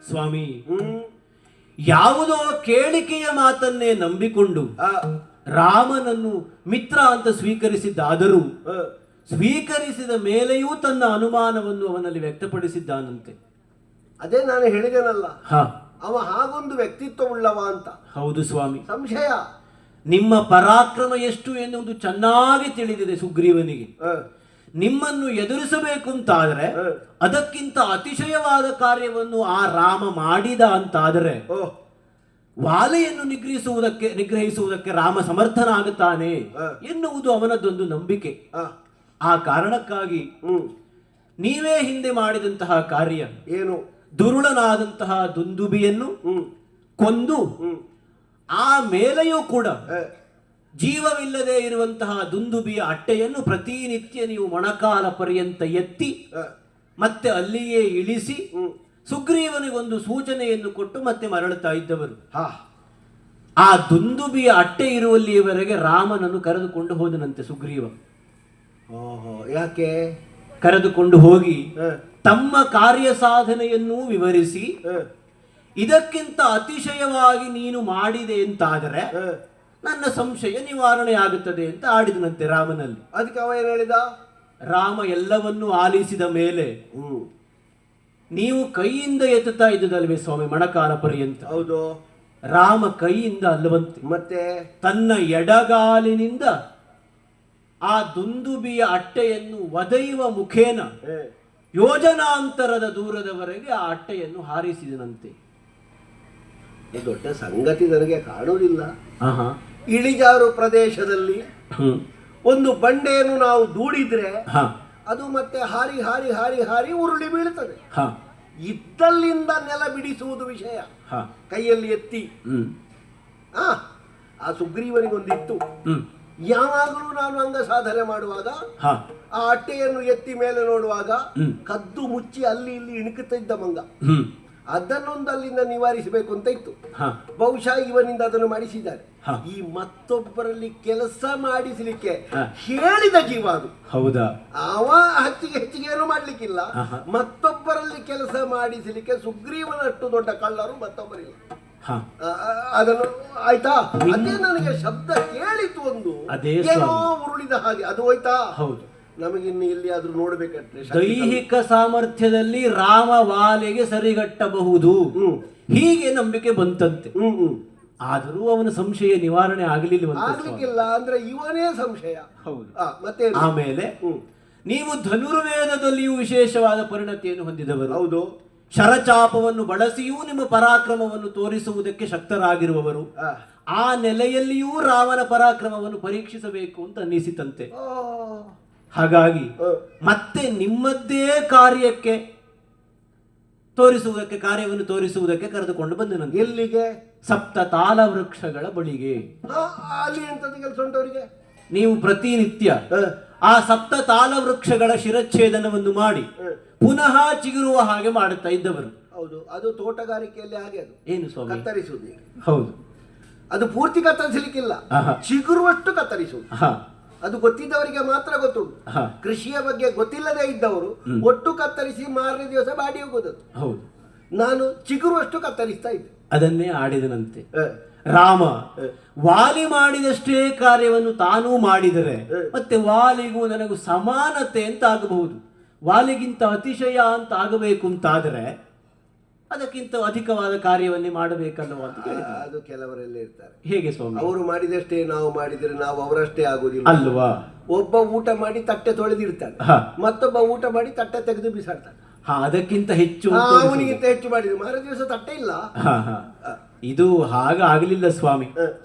ಸ್ವಾಮಿ, ಯಾವುದೋ ಕೇಳಿಕೆಯ ಮಾತನ್ನೇ ನಂಬಿಕೊಂಡು ರಾಮನನ್ನು ಮಿತ್ರ ಅಂತ ಸ್ವೀಕರಿಸಿದ್ದಾದರೂ ಸ್ವೀಕರಿಸಿದ ಮೇಲೆಯೂ ತನ್ನ ಅನುಮಾನವನ್ನು ಅವನಲ್ಲಿ ವ್ಯಕ್ತಪಡಿಸಿದ್ದಾನಂತೆ. ಅದೇ ನಾನು ಹೇಳಿದೆನಲ್ಲ, ಅವ ಹಾಗೊಂದು ವ್ಯಕ್ತಿತ್ವ ಉಳ್ಳವ ಅಂತ. ಹೌದು ಸ್ವಾಮಿ, ಸಂಶಯ. ನಿಮ್ಮ ಪರಾಕ್ರಮ ಎಷ್ಟು ಎನ್ನುವುದು ಚೆನ್ನಾಗಿ ತಿಳಿದಿದೆ ಸುಗ್ರೀವನಿಗೆ. ನಿಮ್ಮನ್ನು ಎದುರಿಸಬೇಕು ಅಂತಾದ್ರೆ ಅದಕ್ಕಿಂತ ಅತಿಶಯವಾದ ಕಾರ್ಯವನ್ನು ಆ ರಾಮ ಮಾಡಿದ ಅಂತಾದರೆ ವಾಲೆಯನ್ನು ನಿಗ್ರಹಿಸುವುದಕ್ಕೆ ರಾಮ ಸಮರ್ಥನಾಗುತ್ತಾನೆ ಎನ್ನುವುದು ಅವನದೊಂದು ನಂಬಿಕೆ. ಆ ಕಾರಣಕ್ಕಾಗಿ ನೀವೇ ಹಿಂದೆ ಮಾಡಿದಂತಹ ಕಾರ್ಯ ಏನು? ದುರುಳನಾದಂತಹ ದುಂದುಬಿಯನ್ನು ಕೊಂದು ಆ ಮೇಲೆಯೂ ಕೂಡ ಜೀವವಿಲ್ಲದೆ ಇರುವಂತಹ ದುಂದುಬಿಯ ಅಟ್ಟೆಯನ್ನು ಪ್ರತಿನಿತ್ಯ ನೀವು ಮೊಣಕಾಲ ಪರ್ಯಂತ ಎತ್ತಿ ಮತ್ತೆ ಅಲ್ಲಿಯೇ ಇಳಿಸಿ ಸುಗ್ರೀವನಿಗೊಂದು ಸೂಚನೆಯನ್ನು ಕೊಟ್ಟು ಮತ್ತೆ ಮರಳುತ್ತಾ ಇದ್ದವರು. ಆ ದುಂದುಬಿಯ ಅಟ್ಟೆ ಇರುವಲ್ಲಿಯವರೆಗೆ ರಾಮನನ್ನು ಕರೆದುಕೊಂಡು ಹೋದನಂತೆ ಸುಗ್ರೀವ. ಯಾಕೆ? ಕರೆದುಕೊಂಡು ಹೋಗಿ ತಮ್ಮ ಕಾರ್ಯ ಸಾಧನೆಯನ್ನು ವಿವರಿಸಿ ಇದಕ್ಕಿಂತ ಅತಿಶಯವಾಗಿ ನೀನು ಮಾಡಿದೆ ಅಂತಾದರೆ ನನ್ನ ಸಂಶಯ ನಿವಾರಣೆ ಆಗುತ್ತದೆ ಅಂತ ಆಡಿದನಂತೆ ರಾಮನಲ್ಲಿ. ಅದಕ್ಕೆ ಅವ ಏನು ಹೇಳಿದ? ರಾಮ ಎಲ್ಲವನ್ನೂ ಆಲಿಸಿದ ಮೇಲೆ ನೀವು ಕೈಯಿಂದ ಎತ್ತುತ್ತಾ ಇದ್ದುದಲ್ವೇ ಸ್ವಾಮಿ ಮೊಣಕಾಲ ಪರ್ಯಂತ? ಹೌದು. ರಾಮ ಕೈಯಿಂದ ಅಲ್ಲವಂತೆ, ಮತ್ತೆ ತನ್ನ ಎಡಗಾಲಿನಿಂದ ಆ ದುಂದುಬಿಯ ಅಟ್ಟೆಯನ್ನು ಒದೆಯುವ ಮುಖೇನ ಯೋಜನಾಂತರದ ದೂರದವರೆಗೆ ಆ ಅಟ್ಟೆಯನ್ನು ಹಾರಿಸಿದನಂತೆ. ದೊಡ್ಡ ಸಂಗತಿ ನನಗೆ ಕಾಣುವುದಿಲ್ಲ. ಇಳಿಜಾರು ಪ್ರದೇಶದಲ್ಲಿ ಒಂದು ಬಂಡೆಯನ್ನು ನಾವು ದೂಡಿದ್ರೆ ಅದು ಮತ್ತೆ ಹಾರಿ ಹಾರಿ ಹಾರಿ ಹಾರಿ ಉರುಳಿ ಬೀಳುತ್ತದೆ. ಇದ್ದಲ್ಲಿಂದ ನೆಲ ಬಿಡಿಸುವುದು ವಿಷಯ. ಕೈಯಲ್ಲಿ ಎತ್ತಿ ಆ ಸುಗ್ರೀವನಿಗೊಂದಿತ್ತು. ಯಾವಾಗಲೂ ನಾನು ಅಂಗ ಸಾಧನೆ ಮಾಡುವಾಗ ಆ ಅಟ್ಟೆಯನ್ನು ಎತ್ತಿ ಮೇಲೆ ನೋಡುವಾಗ ಕದ್ದು ಮುಚ್ಚಿ ಅಲ್ಲಿ ಇಲ್ಲಿ ಇಣುಕುತ್ತಿದ್ದ ಮಂಗ. ಅದನ್ನೊಂದು ಅಲ್ಲಿಂದ ನಿವಾರಿಸಬೇಕು ಅಂತ ಇತ್ತು. ಬಹುಶಃ ಇವನಿಂದ ಅದನ್ನು ಮಾಡಿಸಿದ್ದಾರೆ. ಈ ಮತ್ತೊಬ್ಬರಲ್ಲಿ ಕೆಲಸ ಮಾಡಿಸಲಿಕ್ಕೆ ಹೇಳಿದ ಜೀವ ಅದು. ಹೌದಾ? ಅವ ಹೆಚ್ಚಿಗೆ ಏನು ಮಾಡ್ಲಿಕ್ಕಿಲ್ಲ. ಮತ್ತೊಬ್ಬರಲ್ಲಿ ಕೆಲಸ ಮಾಡಿಸಲಿಕ್ಕೆ ಸುಗ್ರೀವನಷ್ಟು ದೊಡ್ಡ ಕಳ್ಳರು ಮತ್ತೊಬ್ಬರಿಲ್ಲ. ಅದನ್ನು ಆಯ್ತಾ, ಅದೇ ನನಗೆ ಶಬ್ದ ಕೇಳಿತು ಒಂದು ಏನೋ ಉರುಳಿದ ಹಾಗೆ. ಅದು ಹೋಯ್ತಾ? ಹೌದು. ನಮಗಿನ್ನು ಎಲ್ಲಿಯಾದ್ರೂ ನೋಡ್ಬೇಕಂದ್ರೆ ದೈಹಿಕ ಸಾಮರ್ಥ್ಯದಲ್ಲಿ ರಾಮ ವಾಲಿಗೆ ಸರಿಗಟ್ಟಬಹುದು ಹೀಗೆ ನಂಬಿಕೆ ಬಂತಂತೆ. ಆದರೂ ಅವನ ಸಂಶಯ ನಿವಾರಣೆ ಆಗ್ಲಿಕ್ಕಿಲ್ಲ ಅಂದ್ರೆ ಇವನೇ ಸಂಶಯ. ಹೌದು. ಮತ್ತೆ ಆಮೇಲೆ ನೀವು ಧನುರ್ವೇದದಲ್ಲಿಯೂ ವಿಶೇಷವಾದ ಪರಿಣತಿಯನ್ನು ಹೊಂದಿದವರು. ಹೌದು. ಶರಚಾಪವನ್ನು ಬಳಸಿಯೂ ನಿಮ್ಮ ಪರಾಕ್ರಮವನ್ನು ತೋರಿಸುವುದಕ್ಕೆ ಶಕ್ತರಾಗಿರುವವರು. ಆ ನೆಲೆಯಲ್ಲಿಯೂ ರಾಮನ ಪರಾಕ್ರಮವನ್ನು ಪರೀಕ್ಷಿಸಬೇಕು ಅಂತ ಅನ್ನಿಸಿತಂತೆ. ಹಾಗಾಗಿ ಮತ್ತೆ ನಿಮ್ಮದ್ದೇ ಕಾರ್ಯವನ್ನು ತೋರಿಸುವುದಕ್ಕೆ ಕರೆದುಕೊಂಡು ಬಂದನಂತೆ. ಎಲ್ಲಿಗೆ? ಸಪ್ತ ತಾಲ ವೃಕ್ಷಗಳ ಬಳಿಗೆ. ಅಲ್ಲಿ ಎಂತದ್ದು ಕೆಲಸ ಉಂಟವರಿಗೆ? ನೀವು ಪ್ರತಿನಿತ್ಯ ಆ ಸಪ್ತ ತಾಲ ವೃಕ್ಷಗಳ ಶಿರಚ್ಛೇದನವನ್ನು ಮಾಡಿ ಪುನಃ ಚಿಗುರುವ ಹಾಗೆ ಮಾಡುತ್ತಾ ಇದ್ದವರು. ಹೌದು. ಅದು ತೋಟಗಾರಿಕೆಯಲ್ಲಿ ಹಾಗೆ. ಅದು ಏನು ಸ್ವಾಮಿ? ಕತ್ತರಿಸುವುದು. ಹೌದು. ಅದು ಪೂರ್ತಿ ಕತ್ತರಿಸಲಿಕ್ಕಿಲ್ಲ, ಚಿಗುರುವಷ್ಟು ಕತ್ತರಿಸುವುದು. ಅದು ಗೊತ್ತಿದ್ದವರಿಗೆ ಮಾತ್ರ ಗೊತ್ತುಂಟು. ಕೃಷಿಯ ಬಗ್ಗೆ ಗೊತ್ತಿಲ್ಲದೆ ಇದ್ದವರು ಒಟ್ಟು ಕತ್ತರಿಸಿ ಮಾರನೇ ದಿವಸ ಬಾಡಿ ಹೋಗೋದು. ಹೌದು. ನಾನು ಚಿಗುರುವಷ್ಟು ಕತ್ತರಿಸ್ತಾ ಇದ್ದೆ. ಅದನ್ನೇ ಆಡಿದನಂತೆ ರಾಮ. ವಾಲಿ ಮಾಡಿದಷ್ಟೇ ಕಾರ್ಯವನ್ನು ತಾನೂ ಮಾಡಿದರೆ ಮತ್ತೆ ವಾಲಿಗೂ ನನಗೂ ಸಮಾನತೆ ಅಂತ ಆಗಬಹುದು. ವಾಲಿಗಿಂತ ಅತಿಶಯ ಅಂತ ಆಗಬೇಕು ಅಂತಾದರೆ ಅದಕ್ಕಿಂತ ಅಧಿಕವಾದ ಕಾರ್ಯವನ್ನೇ ಮಾಡಬೇಕಲ್ವ ಅಂತ ಕೇಳಿದ. ಅದು ಕೆಲವರೆಲ್ಲ ಇರ್ತಾರೆ. ಹೇಗೆ ಸ್ವಾಮಿ? ಅವರು ಮಾಡಿದಷ್ಟೇ ನಾವು ಮಾಡಿದರೆ ನಾವು ಅವರಷ್ಟೇ ಆಗುದಿಲ್ಲ ಅಲ್ವಾ? ಒಬ್ಬ ಊಟ ಮಾಡಿ ತಟ್ಟೆ ತೊಳೆದಿರ್ತಾನೆ, ಮತ್ತೊಬ್ಬ ಊಟ ಮಾಡಿ ತಟ್ಟೆ ತೆಗೆದು ಬಿಸಾಡ್ತಾನೆ. ಅದಕ್ಕಿಂತ ಹೆಚ್ಚು ಅವನಿಗಿಂತ ಹೆಚ್ಚು ಮಾಡಿದ್ರು ಮಾರ ದಿವಸ ತಟ್ಟೆ ಇಲ್ಲ. ಇದು ಹಾಗಾಗಲಿಲ್ಲ ಸ್ವಾಮಿ.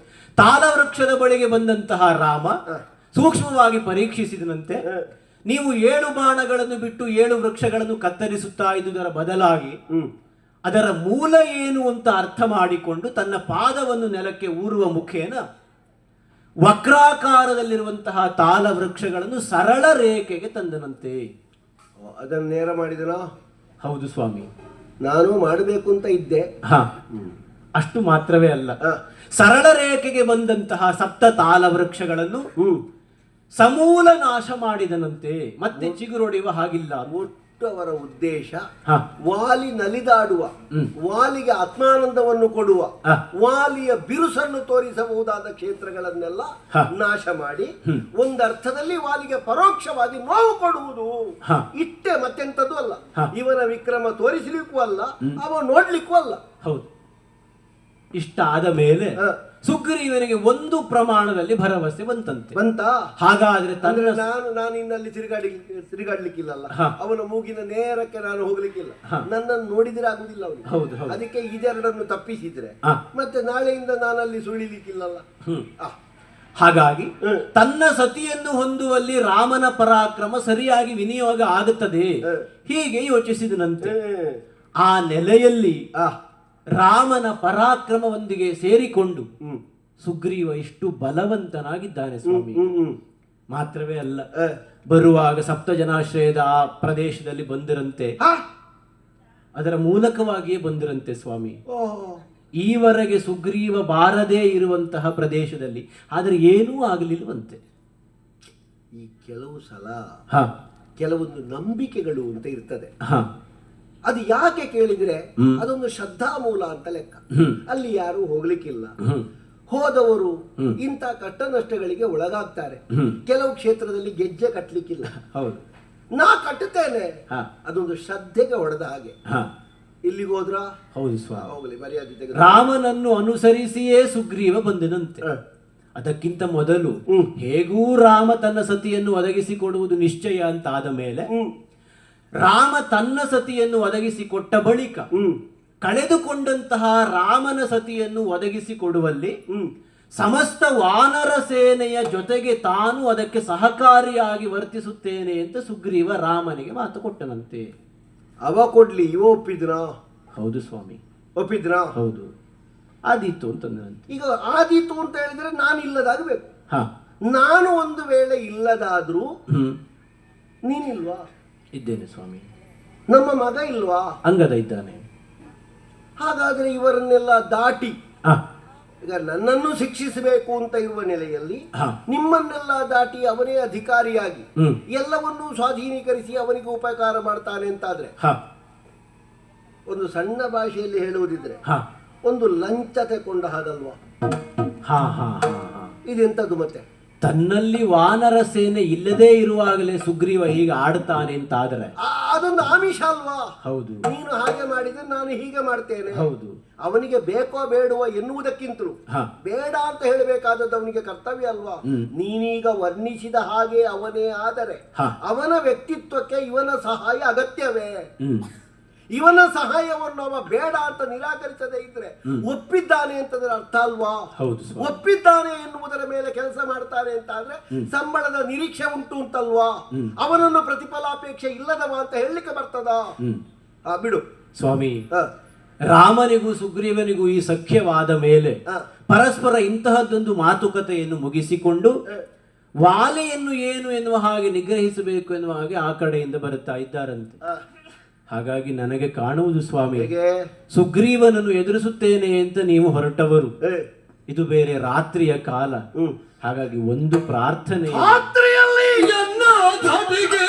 ತಾಲವೃಕ್ಷದ ಬಳಿಗೆ ಬಂದಂತಹ ರಾಮ ಸೂಕ್ಷ್ಮವಾಗಿ ಪರೀಕ್ಷಿಸಿದನಂತೆ. ನೀವು 7 ಬಾಣಗಳನ್ನು ಬಿಟ್ಟು 7 ವೃಕ್ಷಗಳನ್ನು ಕತ್ತರಿಸುತ್ತಾ ಇದ್ದುದರ ಬದಲಾಗಿ ಅದರ ಮೂಲ ಏನು ಅಂತ ಅರ್ಥ ಮಾಡಿಕೊಂಡು ತನ್ನ ಪಾದವನ್ನು ನೆಲಕ್ಕೆ ಊರುವ ಮುಖೇನ ವಕ್ರಾಕಾರದಲ್ಲಿರುವಂತಹ ತಾಲ ವೃಕ್ಷಗಳನ್ನು ಸರಳ ರೇಖೆಗೆ ತಂದನಂತೆ. ಅದನ್ನು ನೇರ ಮಾಡಿದನೋ? ಹೌದು ಸ್ವಾಮಿ. ನಾನು ಮಾಡಬೇಕು ಅಂತ ಇದ್ದೆ. ಅಷ್ಟು ಮಾತ್ರವೇ ಅಲ್ಲ, ಸರಳ ರೇಖೆಗೆ ಬಂದಂತಹ ಸಪ್ತ ತಾಲ ವೃಕ್ಷಗಳನ್ನು ಸಮೂಲ ನಾಶ ಮಾಡಿದನಂತೆ. ಮತ್ತೆ ಚಿಗುರೊಡೆಯುವ ಹಾಗಿಲ್ಲ. ಅವರ ಉದ್ದೇಶ ವಾಲಿ ನಲಿದಾಡುವ, ವಾಲಿಗೆ ಆತ್ಮಾನಂದವನ್ನು ಕೊಡುವ, ವಾಲಿಯ ಬಿರುಸನ್ನು ತೋರಿಸಬಹುದಾದ ಕ್ಷೇತ್ರಗಳನ್ನೆಲ್ಲ ನಾಶ ಮಾಡಿ ಒಂದರ್ಥದಲ್ಲಿ ವಾಲಿಗೆ ಪರೋಕ್ಷವಾಗಿ ನೋವು ಕೊಡುವುದು. ಇಷ್ಟೇ, ಮತ್ತೆಂತದ್ದು ಅಲ್ಲ. ಇವನ ವಿಕ್ರಮ ತೋರಿಸಲಿಕ್ಕೂ ಅಲ್ಲ, ಅವ ನೋಡ್ಲಿಕ್ಕೂ ಅಲ್ಲ. ಹೌದು. ಇಷ್ಟ ಆದ ಮೇಲೆ ಸುಗ್ರೀವನಿಗೆ ಒಂದು ಪ್ರಮಾಣದಲ್ಲಿ ಭರವಸೆ ಬಂತಂತೆ. ಹಾಗಾದ್ರೆ ನಾನು ಇನ್ನಲ್ಲಿ ತಿರುಗಾಡ್ಲಿಕ್ಕಿಲ್ಲಲ್ಲ, ಅವನ ಮೂಗಿನ ನೇರಕ್ಕೆ ನಾನು ಹೋಗ್ಲಿಕ್ಕಿಲ್ಲ, ನನ್ನನ್ನು ನೋಡಿದ್ರೆ ಆಗುದಿಲ್ಲ ಅವನಿಗೆ. ಅದಕ್ಕೆ ಇದೆರಡನ್ನು ತಪ್ಪಿಸಿದ್ರೆ ಮತ್ತೆ ನಾಳೆಯಿಂದ ನಾನಲ್ಲಿ ಸುಳಿಲಿಕ್ಕಿಲ್ಲಲ್ಲ. ಹಾಗಾಗಿ ತನ್ನ ಸತಿಯನ್ನು ಹೊಂದುವಲ್ಲಿ ರಾಮನ ಪರಾಕ್ರಮ ಸರಿಯಾಗಿ ವಿನಿಯೋಗ ಆಗುತ್ತದೆ ಹೀಗೆ ಯೋಚಿಸಿದನಂತೆ. ಆ ನೆಲೆಯಲ್ಲಿ ರಾಮನ ಪರಾಕ್ರಮವೊಂದಿಗೆ ಸೇರಿಕೊಂಡು ಸುಗ್ರೀವ ಎಷ್ಟು ಬಲವಂತನಾಗಿದ್ದಾನೆ ಸ್ವಾಮಿ. ಮಾತ್ರವೇ ಅಲ್ಲ, ಬರುವಾಗ ಸಪ್ತಜನಾಶ್ರಯದ ಆ ಪ್ರದೇಶದಲ್ಲಿ ಬಂದಿರಂತೆ, ಅದರ ಮೂಲಕವಾಗಿಯೇ ಬಂದಿರಂತೆ ಸ್ವಾಮಿ. ಈವರೆಗೆ ಸುಗ್ರೀವ ಬಾರದೇ ಇರುವಂತಹ ಪ್ರದೇಶದಲ್ಲಿ ಆದರೆ ಏನೂ ಆಗಲಿಲ್ಲವಂತೆ. ಈ ಕೆಲವು ಸಲ ಕೆಲವೊಂದು ನಂಬಿಕೆಗಳು ಅಂತ ಇರ್ತದೆ. ಅದು ಯಾಕೆ ಕೇಳಿದ್ರೆ ಅದೊಂದು ಶ್ರದ್ಧಾ ಮೂಲ ಅಂತ ಲೆಕ್ಕ. ಅಲ್ಲಿ ಯಾರು ಹೋಗ್ಲಿಕ್ಕಿಲ್ಲ, ಹೋದವರು ಇಂಥ ಕಷ್ಟ ನಷ್ಟಗಳಿಗೆ ಒಳಗಾಗ್ತಾರೆ. ಕೆಲವು ಕ್ಷೇತ್ರದಲ್ಲಿ ಗೆಜ್ಜೆ ಕಟ್ಟಲಿಕ್ಕಿಲ್ಲ, ನಾ ಕಟ್ಟುತ್ತೇನೆ, ಅದೊಂದು ಶ್ರದ್ಧೆಗೆ ಹೊಡೆದ ಹಾಗೆ. ಇಲ್ಲಿಗೆ ಹೋದ್ರ ಹೌದು ಸ್ವಾಮಿ, ಹೋಗ್ಲಿ ಮರ್ಯಾದೆ. ರಾಮನನ್ನು ಅನುಸರಿಸಿಯೇ ಸುಗ್ರೀವ ಬಂದನಂತೆ. ಅದಕ್ಕಿಂತ ಮೊದಲು ಹೇಗೂ ರಾಮ ತನ್ನ ಸತಿಯನ್ನು ಒದಗಿಸಿಕೊಡುವುದು ನಿಶ್ಚಯ ಅಂತ ಆದ ಮೇಲೆ ರಾಮ ತನ್ನ ಸತಿಯನ್ನು ಒದಗಿಸಿಕೊಟ್ಟ ಬಳಿಕ ಕಳೆದುಕೊಂಡಂತಹ ರಾಮನ ಸತಿಯನ್ನು ಒದಗಿಸಿಕೊಡುವಲ್ಲಿ ಸಮಸ್ತ ವಾನರ ಸೇನೆಯ ಜೊತೆಗೆ ತಾನು ಅದಕ್ಕೆ ಸಹಕಾರಿಯಾಗಿ ವರ್ತಿಸುತ್ತೇನೆ ಅಂತ ಸುಗ್ರೀವ ರಾಮನಿಗೆ ಮಾತು ಕೊಟ್ಟನಂತೆ. ಅವ ಕೊಡ್ಲಿ, ಇವ ಒಪ್ಪಿದ್ರ? ಹೌದು ಸ್ವಾಮಿ, ಒಪ್ಪಿದ್ರ? ಹೌದು. ಆದೀತು ಅಂತಂದಂತೆ. ಈಗ ಆದೀತು ಅಂತ ಹೇಳಿದ್ರೆ ನಾನು ಇಲ್ಲದಾಗಬೇಕು. ಹಾ, ನಾನು ಒಂದು ವೇಳೆ ಇಲ್ಲದಾದ್ರೂ ನೀನಿಲ್ವಾ? ಇದ್ದೇನೆ ಸ್ವಾಮಿ. ನಮ್ಮ ಮಗ ಇಲ್ವಾ? ಅಂಗದ ಇದ್ದಾನೆ. ಹಾಗಾದ್ರೆ ಇವರನ್ನೆಲ್ಲ ದಾಟಿ ಹಾ, ಈಗ ನನ್ನನ್ನು ಶಿಕ್ಷಿಸಬೇಕು ಅಂತ ಇರುವ ನೆಲೆಯಲ್ಲಿ ಹಾ, ನಿಮ್ಮನ್ನೆಲ್ಲ ದಾಟಿ ಅವನೇ ಅಧಿಕಾರಿಯಾಗಿ ಹ್ಮ್, ಎಲ್ಲವನ್ನೂ ಸ್ವಾಧೀನೀಕರಿಸಿ ಅವನಿಗೆ ಉಪಕಾರ ಮಾಡ್ತಾನೆ ಅಂತಾದ್ರೆ ಹಾ, ಒಂದು ಸಣ್ಣ ಭಾಷೆಯಲ್ಲಿ ಹೇಳುವುದಿದ್ರೆ ಹಾ, ಒಂದು ಲಂಚ ತೆಕೊಂಡ ಹಾಗಲ್ವಾ? ಹಾ, ಹಾ, ಹಾ, ಹಾ. ಇದೆಂತದ್ದು ಮತ್ತೆ? ತನ್ನಲ್ಲಿ ವಾನರ ಸೇನೆ ಇಲ್ಲದೇ ಇರುವಾಗಲೇ ಸುಗ್ರೀವ ಹೀಗೆ ಆಡ್ತಾನೆ ಅಂತಾದ್ರೆ ಅದೊಂದು ಆಮಿಷ ಅಲ್ವಾ? ಹೌದು, ನೀನು ಹಾಗೆ ಮಾಡಿದ್ರೆ ನಾನು ಹೀಗೆ ಮಾಡ್ತೇನೆ. ಹೌದು. ಅವನಿಗೆ ಬೇಕೋ ಬೇಡುವ ಎನ್ನುವುದಕ್ಕಿಂತಲೂ ಹಾ, ಬೇಡ ಅಂತ ಹೇಳಬೇಕಾದದ್ದು ಅವನಿಗೆ ಕರ್ತವ್ಯ ಅಲ್ವಾ? ನೀನೀಗ ವರ್ಣಿಸಿದ ಹಾಗೆ ಅವನೇ ಆದರೆ ಹಾ, ಅವನ ವ್ಯಕ್ತಿತ್ವಕ್ಕೆ ಇವನ ಸಹಾಯ ಅಗತ್ಯವೇ? ಹ್ಮ್, ಇವನ ಸಹಾಯವನ್ನು ಅವ ಬೇಡ ಅಂತ ನಿರಾಕರಿಸದೇ ಇದ್ರೆ ಒಪ್ಪಿದ್ದಾನೆ ಅಂತಂದ್ರೆ ಅರ್ಥ ಅಲ್ವಾ? ಹೌದು ಸ್ವಾಮಿ. ಒಪ್ಪಿದ್ದಾನೆ ಎನ್ನುವುದರ ಮೇಲೆ ಕೆಲಸ ಮಾಡ್ತಾನೆ ಅಂತ ಆದ್ರೆ ಸಂಬಳದ ನಿರೀಕ್ಷೆ ಉಂಟು ಅಂತಲ್ವಾ? ಅವನನ್ನು ಪ್ರತಿಫಲಾಪೇಕ್ಷೆ ಇಲ್ಲದವ ಅಂತ ಹೇಳಲಿಕ್ಕೆ ಬರ್ತದ? ಬಿಡು ಸ್ವಾಮಿ. ರಾಮನಿಗೂ ಸುಗ್ರೀವನಿಗೂ ಈ ಸಖ್ಯವಾದ ಮೇಲೆ ಪರಸ್ಪರ ಇಂತಹದ್ದೊಂದು ಮಾತುಕತೆಯನ್ನು ಮುಗಿಸಿಕೊಂಡು ವಾಲೆಯನ್ನು ಏನು ಎನ್ನುವ ಹಾಗೆ ನಿಗ್ರಹಿಸಬೇಕು ಎನ್ನುವ ಹಾಗೆ ಆ ಕಡೆಯಿಂದ ಬರುತ್ತಾ ಇದ್ದಾರಂತೆ. ಹಾಗಾಗಿ ನನಗೆ ಕಾಣುವುದು ಸ್ವಾಮಿ, ಸುಗ್ರೀವನನ್ನು ಎದುರಿಸುತ್ತೇನೆ ಅಂತ ನೀವು ಹೊರಟವರು, ಇದು ಬೇರೆ ರಾತ್ರಿಯ ಕಾಲ. ಹಾಗಾಗಿ ಒಂದು ಪ್ರಾರ್ಥನೆ, ರಾತ್ರಿಯಲ್ಲಿ ಎನ್ನ ಧಾಟಿಗೆ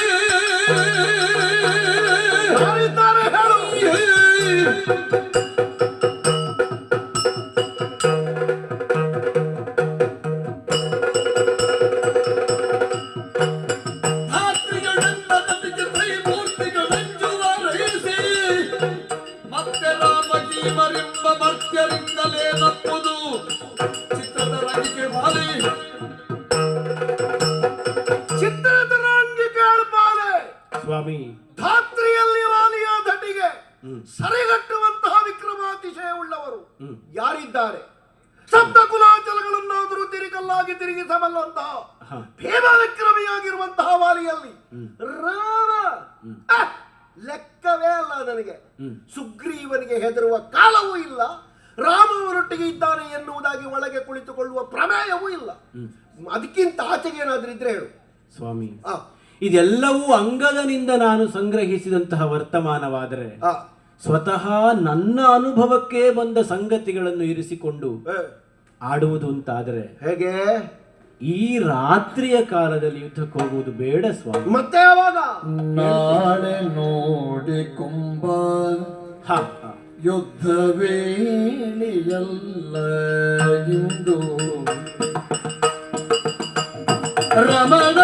ಸ್ವಾಮಿ, ಧಾತ್ರಿಯಲ್ಲಿ ವಾಲಿಯ ಧಟಿಗೆ ಸರಿಗಟ್ಟುವಂತಹ ವಿಕ್ರಮಾತಿಶಯ ಉಳ್ಳವರು ಯಾರಿದ್ದಾರೆ? ಸಪ್ತ ಕುಲಾಚಲಗಳನ್ನಾದರೂ ತಿರುಗಲ್ಲಾಗಿ ತಿರುಗಿಸಬಲ್ಲಂತಹ ಭೀಮ ವಿಕ್ರಮಿಯಾಗಿರುವಂತಹ ವಾಲಿಯಲ್ಲಿ ರಾಮ ಲೆಕ್ಕವೇ ಅಲ್ಲ ನನಗೆ. ಸುಗ್ರೀವನಿಗೆ ಹೆದರುವ ಕಾಲವೂ ಇಲ್ಲ, ರಾಮವನೊಟ್ಟಿಗೆ ಇದ್ದಾನೆ ಎನ್ನುವುದಾಗಿ ಒಳಗೆ ಕುಳಿತುಕೊಳ್ಳುವ ಪ್ರಮೇಯವೂ ಇಲ್ಲ. ಅದಕ್ಕಿಂತ ಆಚೆಗೆ ಏನಾದ್ರೂ ಇದ್ರೆ ಹೇಳು ಸ್ವಾಮಿ. ಇದೆಲ್ಲವೂ ಅಂಗದನಿಂದ ನಾನು ಸಂಗ್ರಹಿಸಿದಂತಹ ವರ್ತಮಾನವಾದರೆ ಸ್ವತಃ ನನ್ನ ಅನುಭವಕ್ಕೆ ಬಂದ ಸಂಗತಿಗಳನ್ನು ಇರಿಸಿಕೊಂಡು ಆಡುವುದು ಅಂತಾದರೆ ಹೇಗೆ? ಈ ರಾತ್ರಿಯ ಕಾಲದಲ್ಲಿ ಯುದ್ಧಕ್ಕೆ ಹೋಗುವುದು ಬೇಡ ಸ್ವಾಮಿ. ಮತ್ತೆ ಯಾವಾಗ? ನಾಳೆ ನೋಡಿಕೊಂಬ ಯುದ್ಧ ವೇಳೆಯಲ್ಲ ಇಂದು ರಮಣ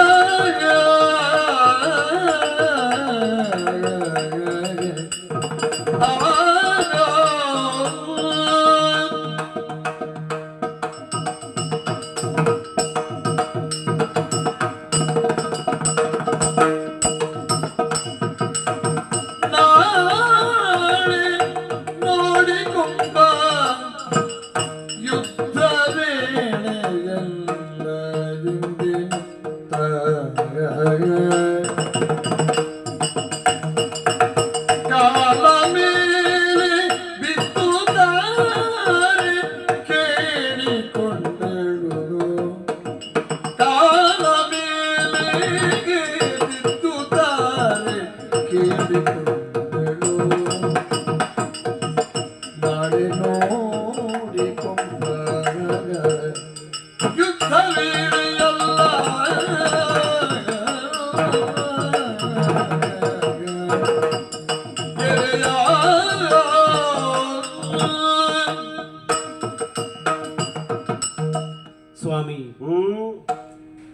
ಸ್ವಾಮಿ,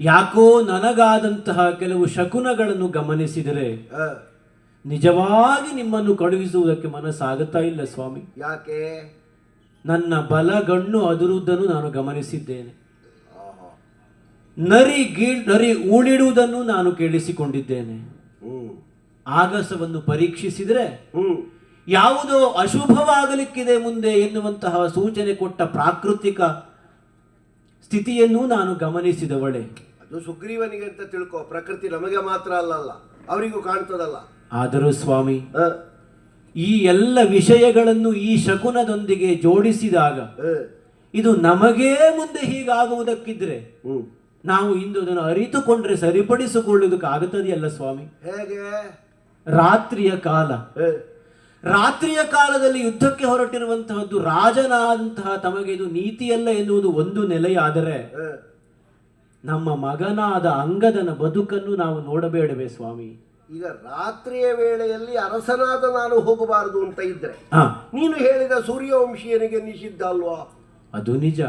ಯಾಕೋ ನನಗಾದಂತಹ ಕೆಲವು ಶಕುನಗಳನ್ನು ಗಮನಿಸಿದರೆ ನಿಜವಾಗಿ ನಿಮ್ಮನ್ನು ಕಳುಹಿಸುವುದಕ್ಕೆ ಮನಸ್ಸಾಗುತ್ತಾ ಇಲ್ಲ ಸ್ವಾಮಿ. ಯಾಕೆ? ನನ್ನ ಬಲಗಣ್ಣು ಅದುರುವುದನ್ನು ನಾನು ಗಮನಿಸಿದ್ದೇನೆ. ನರಿ ಊಳಿಡುವುದನ್ನು ನಾನು ಕೇಳಿಸಿಕೊಂಡಿದ್ದೇನೆ. ಆಗಸವನ್ನು ಪರೀಕ್ಷಿಸಿದರೆ ಯಾವುದೋ ಅಶುಭವಾಗಲಿಕ್ಕಿದೆ ಮುಂದೆ ಎನ್ನುವಂತಹ ಸೂಚನೆ ಕೊಟ್ಟ ಪ್ರಾಕೃತಿಕ ಸ್ಥಿತಿಯನ್ನು ನಾನು ಗಮನಿಸಿದವಳೆ. ಅದು ಸುಗ್ರೀವನಿಗೆ ಅಂತ ತಿಳ್ಕೊ, ಪ್ರಕೃತಿ ನಮಗೆ ಮಾತ್ರ ಅಲ್ಲಲ್ಲ, ಅವರಿಗೂ ಕಾಣ್ತದಲ್ಲ. ಆದರೂ ಸ್ವಾಮಿ, ಈ ಎಲ್ಲ ವಿಷಯಗಳನ್ನು ಈ ಶಕುನದೊಂದಿಗೆ ಜೋಡಿಸಿದಾಗ ಇದು ನಮಗೇ ಮುಂದೆ ಹೀಗಾಗುವುದಕ್ಕಿದ್ರೆ ನಾವು ಇಂದು ಅದನ್ನು ಅರಿತುಕೊಂಡ್ರೆ ಸರಿಪಡಿಸಿಕೊಳ್ಳುವುದಕ್ಕಾಗುತ್ತದೆಯಲ್ಲ ಸ್ವಾಮಿ. ಹೇಗೆ? ರಾತ್ರಿಯ ಕಾಲ, ರಾತ್ರಿಯ ಕಾಲದಲ್ಲಿ ಯುದ್ಧಕ್ಕೆ ಹೊರಟಿರುವಂತಹದ್ದು ರಾಜನಾದಂತಹ ತಮಗೆ ಇದು ನೀತಿಯಲ್ಲ ಎನ್ನುವುದು ಒಂದು ನೆಲೆಯಾದರೆ ನಮ್ಮ ಮಗನಾದ ಅಂಗದನ ಬದುಕನ್ನು ನಾವು ನೋಡಬೇಡವೇ ಸ್ವಾಮಿ? ಈಗ ರಾತ್ರಿಯ ವೇಳೆಯಲ್ಲಿ ಅರಸನಾದ ನಾನು ಹೋಗಬಾರದು ಅಂತ ಇದ್ರೆ ನೀನು ಹೇಳಿದ ಸೂರ್ಯವಂಶೀಯನಿಗೆ ನಿಷಿದ್ಧ ಅಲ್ವಾ? ಅದು ನಿಜ.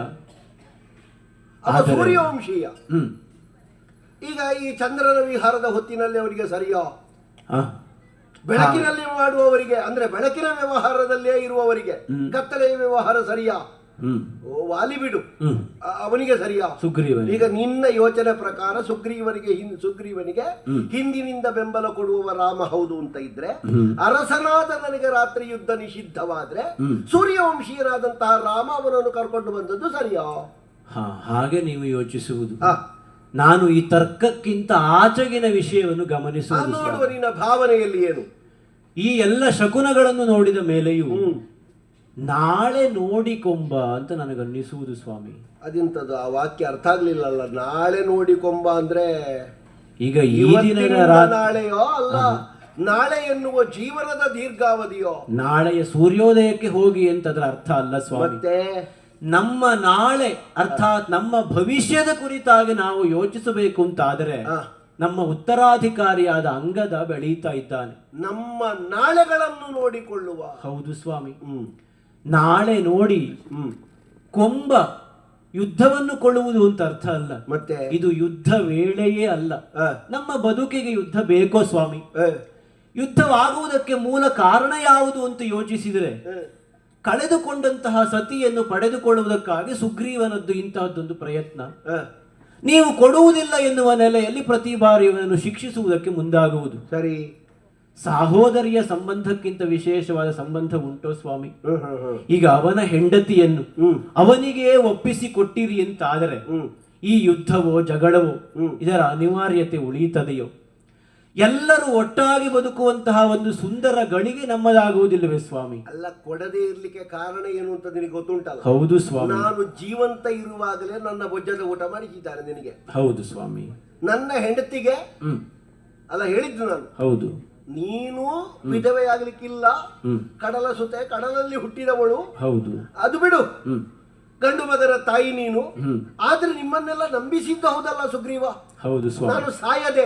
ಸೂರ್ಯವಂಶೀಯ ಈಗ ಈ ಚಂದ್ರನ ವಿಹಾರದ ಹೊತ್ತಿನಲ್ಲಿ ಅವರಿಗೆ ಸರಿಯೋ? ಬೆಳಕಿನಲ್ಲಿ ಮಾಡುವವರಿಗೆ ಅಂದ್ರೆ ಬೆಳಕಿನ ವ್ಯವಹಾರದಲ್ಲೇ ಇರುವವರಿಗೆ ಕತ್ತಲೆಯ ವ್ಯವಹಾರ ಸರಿಯಾ? ವಾಲಿ ಬಿಡು, ಅವನಿಗೆ ಸರಿಯಾ? ಸುಗ್ರೀವನಿಗೆ. ಈಗ ನಿನ್ನ ಯೋಚನೆ ಪ್ರಕಾರ ಸುಗ್ರೀವನಿಗೆ ಹಿಂದಿನಿಂದ ಬೆಂಬಲ ಕೊಡುವವ ರಾಮ ಹೌದು ಅಂತ ಇದ್ರೆ, ಅರಸನಾದ ನನಗೆ ರಾತ್ರಿ ಯುದ್ಧ ನಿಷಿದ್ಧವಾದ್ರೆ ಸೂರ್ಯವಂಶೀಯನಾದಂತಹ ರಾಮ ಅವನನ್ನು ಕರ್ಕೊಂಡು ಬಂದದ್ದು ಸರಿಯಾ? ಹಾಗೆ ನೀವು ಯೋಚಿಸುವುದು. ನಾನು ಈ ತರ್ಕಕ್ಕಿಂತ ಆಚೆಗಿನ ವಿಷಯವನ್ನು ಗಮನಿಸುವುದು. ನೋಡುವ ನಿನ್ನ ಭಾವನೆಯಲ್ಲಿ ಏನು? ಈ ಎಲ್ಲ ಶಕುನಗಳನ್ನು ನೋಡಿದ ಮೇಲೆಯೂ ನಾಳೆ ನೋಡಿಕೊಂಬ ಅಂತ ನನಗನ್ನಿಸುವುದು ಸ್ವಾಮಿ. ಅದೆಂತದ್ದು ಆ ವಾಕ್ಯ ಅರ್ಥ ಆಗ್ಲಿಲ್ಲಲ್ಲ. ನಾಳೆ ನೋಡಿಕೊಂಬ ಅಂದ್ರೆ ಈಗ ಈ ದಿನದ ನಾಳೆಯೋ ಅಲ್ಲ, ನಾಳೆ ಎನ್ನುವ ಜೀವನದ ದೀರ್ಘಾವಧಿಯೋ? ನಾಳೆಯ ಸೂರ್ಯೋದಯಕ್ಕೆ ಹೋಗಿ ಅಂತ ಅದರ ಅರ್ಥ ಅಲ್ಲ ಸ್ವಾಮಿ. ಮತ್ತೆ ನಮ್ಮ ನಾಳೆ ಅರ್ಥಾತ್ ನಮ್ಮ ಭವಿಷ್ಯದ ಕುರಿತಾಗಿ ನಾವು ಯೋಚಿಸಬೇಕು ಅಂತಾದರೆ ನಮ್ಮ ಉತ್ತರಾಧಿಕಾರಿಯಾದ ಅಂಗದ ಬೆಳೀತಾ ಇದ್ದಾನೆ. ನಮ್ಮ ನಾಳೆಗಳನ್ನು ನೋಡಿಕೊಳ್ಳುವ. ಹೌದು ಸ್ವಾಮಿ. ನಾಳೆ ನೋಡಿ ಕೊಂಬ ಯುದ್ಧವನ್ನು ಕೊಳ್ಳುವುದು ಅಂತ ಅರ್ಥ ಅಲ್ಲ. ಮತ್ತೆ ಇದು ಯುದ್ಧ ವೇಳೆಯೇ ಅಲ್ಲ. ನಮ್ಮ ಬದುಕಿಗೆ ಯುದ್ಧ ಬೇಕೋ ಸ್ವಾಮಿ? ಯುದ್ಧವಾಗುವುದಕ್ಕೆ ಮೂಲ ಕಾರಣ ಯಾವುದು ಅಂತ ಯೋಚಿಸಿದರೆ ಕಳೆದುಕೊಂಡಂತಹ ಸತಿಯನ್ನು ಪಡೆದುಕೊಳ್ಳುವುದಕ್ಕಾಗಿ ಸುಗ್ರೀವನದ್ದು ಇಂತಹದ್ದೊಂದು ಪ್ರಯತ್ನ. ನೀವು ಕೊಡುವುದಿಲ್ಲ ಎನ್ನುವ ನೆಲೆಯಲ್ಲಿ ಪ್ರತಿ ಬಾರಿ ಇವನನ್ನು ಶಿಕ್ಷಿಸುವುದಕ್ಕೆ ಮುಂದಾಗುವುದು. ಸರಿ. ಸಹೋದರಿಯ ಸಂಬಂಧಕ್ಕಿಂತ ವಿಶೇಷವಾದ ಸಂಬಂಧ ಉಂಟೋ ಸ್ವಾಮಿ? ಈಗ ಅವನ ಹೆಂಡತಿಯನ್ನು ಅವನಿಗೆ ಒಪ್ಪಿಸಿ ಕೊಟ್ಟಿರಿ ಅಂತಾದರೆ ಈ ಯುದ್ಧವೋ ಜಗಳವೋ ಇದರ ಅನಿವಾರ್ಯತೆ ಉಳಿಯುತ್ತದೆಯೋ? ಎಲ್ಲರೂ ಒಟ್ಟಾಗಿ ಬದುಕುವಂತಹ ಒಂದು ಸುಂದರ ಗಳಿಗೆ ನಮ್ಮದಾಗುವುದಿಲ್ಲವೇ ಸ್ವಾಮಿ? ಅಲ್ಲ, ಕೊಡದೇ ಇರ್ಲಿಕ್ಕೆ ಕಾರಣ ಏನು ಅಂತ ನಿನಗೆ ಗೊತ್ತುಂಟಲ್ಲ? ಹೌದು ಸ್ವಾಮಿ. ನಾನು ಜೀವಂತ ಇರುವಾಗಲೇ ನನ್ನ ಬೊಜ್ಜದ ಊಟ ಮಾಡಿಸಿದ್ದಾರೆ ನಿನಗೆ. ಹೌದು ಸ್ವಾಮಿ. ನನ್ನ ಹೆಂಡತಿಗೆ ಅಲ್ಲ ಹೇಳಿದ್ದು ನಾನು. ಹೌದು. ನೀನು ವಿಧವೆಯಾಗ್ಲಿಕ್ಕಿಲ್ಲ, ಕಡಲ ಸುತೆ ಕಡಲಲ್ಲಿ ಹುಟ್ಟಿದವಳು. ಹೌದು. ಅದು ಬಿಡು, ಗಂಡು ಮಗನ ತಾಯಿ ನೀನು. ಆದ್ರೆ ನಿಮ್ಮನ್ನೆಲ್ಲ ನಂಬಿಸಿದ್ದು ಹೌದಲ್ಲ ಸುಗ್ರೀವ? ಹೌದು ಸ್ವಾಮಿ. ನಾನು ಸಾಯದೆ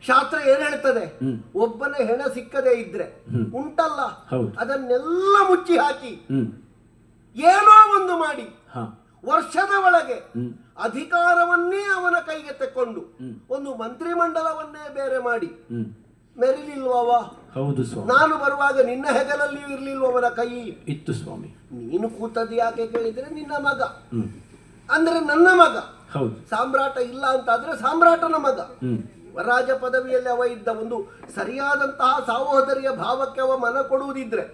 ಶಾಸ್ತ್ರ ಏನ್ ಹೇಳ್ತದೆ? ಒಬ್ಬನ ಹೆಣ ಸಿಕ್ಕದೆ ಇದ್ರೆ ಉಂಟಲ್ಲ, ಅದನ್ನೆಲ್ಲ ಮುಚ್ಚಿ ಹಾಕಿ ಏನೋ ಒಂದು ಮಾಡಿ ವರ್ಷದ ಒಳಗೆ ಅಧಿಕಾರವನ್ನೇ ಅವನ ಕೈಗೆ ತಕ್ಕೊಂಡು ಒಂದು ಮಂತ್ರಿಮಂಡಲವನ್ನೇ ಬೇರೆ ಮಾಡಿ ಮೆರಿಲಿಲ್ವವ? ಹೌದು ಸ್ವಾಮಿ. ನಾನು ಬರುವಾಗ ನಿನ್ನ ಹೆಗಲಲ್ಲಿಯೂ ಇರ್ಲಿಲ್ವ ಅವನ ಕೈ? ಇತ್ತು ಸ್ವಾಮಿ. ನೀನು ಕೂತದ್ದು ಯಾಕೆ ಕೇಳಿದ್ರೆ ನಿನ್ನ ಮಗ ಅಂದ್ರೆ ನನ್ನ ಮಗ. ಹೌದು. ಸಾಮ್ರಾಟ ಇಲ್ಲ ಅಂತಾದ್ರೆ ಸಾಮ್ರಾಟನ ಮಗ. ರಾಜ ಪದವಿಯಲ್ಲಿ ಅವ ಇದ್ದ. ಒಂದು ಸರಿಯಾದಂತಹ ಸಹೋದರಿಯ ಭಾವಕ್ಕೆ ಅವ ಮನ ಕೊಡುವುದಿದ್ರೆ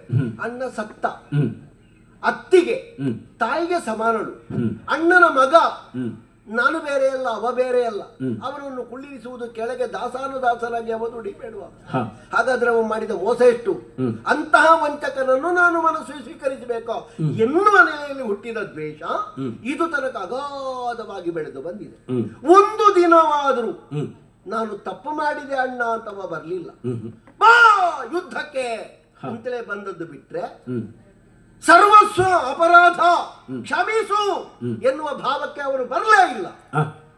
ಅಣ್ಣ ಸತ್ತ ಅತ್ತಿಗೆ ತಾಯಿಗೆ ಸಮಾನಳು. ಅಣ್ಣನ ಮಗ ನಾನು ಬೇರೆ ಅಲ್ಲ, ಅವ ಬೇರೆ ಅಲ್ಲ. ಅವನನ್ನು ಕುಳ್ಳಿರಿಸುವುದು ಕೆಳಗೆ ದಾಸಾನುದಾಸನಾಗಿ ಅವ ದುಡಿಬೇಡುವ. ಹಾಗಾದ್ರೆ ಅವ ಮಾಡಿದ ಮೋಸ ಎಷ್ಟು? ಅಂತಹ ವಂಚಕನನ್ನು ನಾನು ಮನಸ್ಸು ಸ್ವೀಕರಿಸಬೇಕೋ ಎನ್ನುವ ನೆಲೆಯಲ್ಲಿ ಹುಟ್ಟಿದ ದ್ವೇಷ ಇದು ತನಕ ಅಗಾಧವಾಗಿ ಬೆಳೆದು ಬಂದಿದೆ. ಒಂದು ದಿನವಾದರೂ ನಾನು ತಪ್ಪು ಮಾಡಿದೆ ಅಣ್ಣ ಅಂತವ ಬರ್ಲಿಲ್ಲ. ಬಾ ಯುದ್ಧಕ್ಕೆ ಅಂತಲೇ ಬಂದದ್ದು ಬಿಟ್ರೆ ಸರ್ವಸ್ವ ಅಪರಾಧ ಕ್ಷಮಿಸು ಎನ್ನುವ ಭಾವಕ್ಕೆ ಅವನು ಬರಲೇ ಇಲ್ಲ.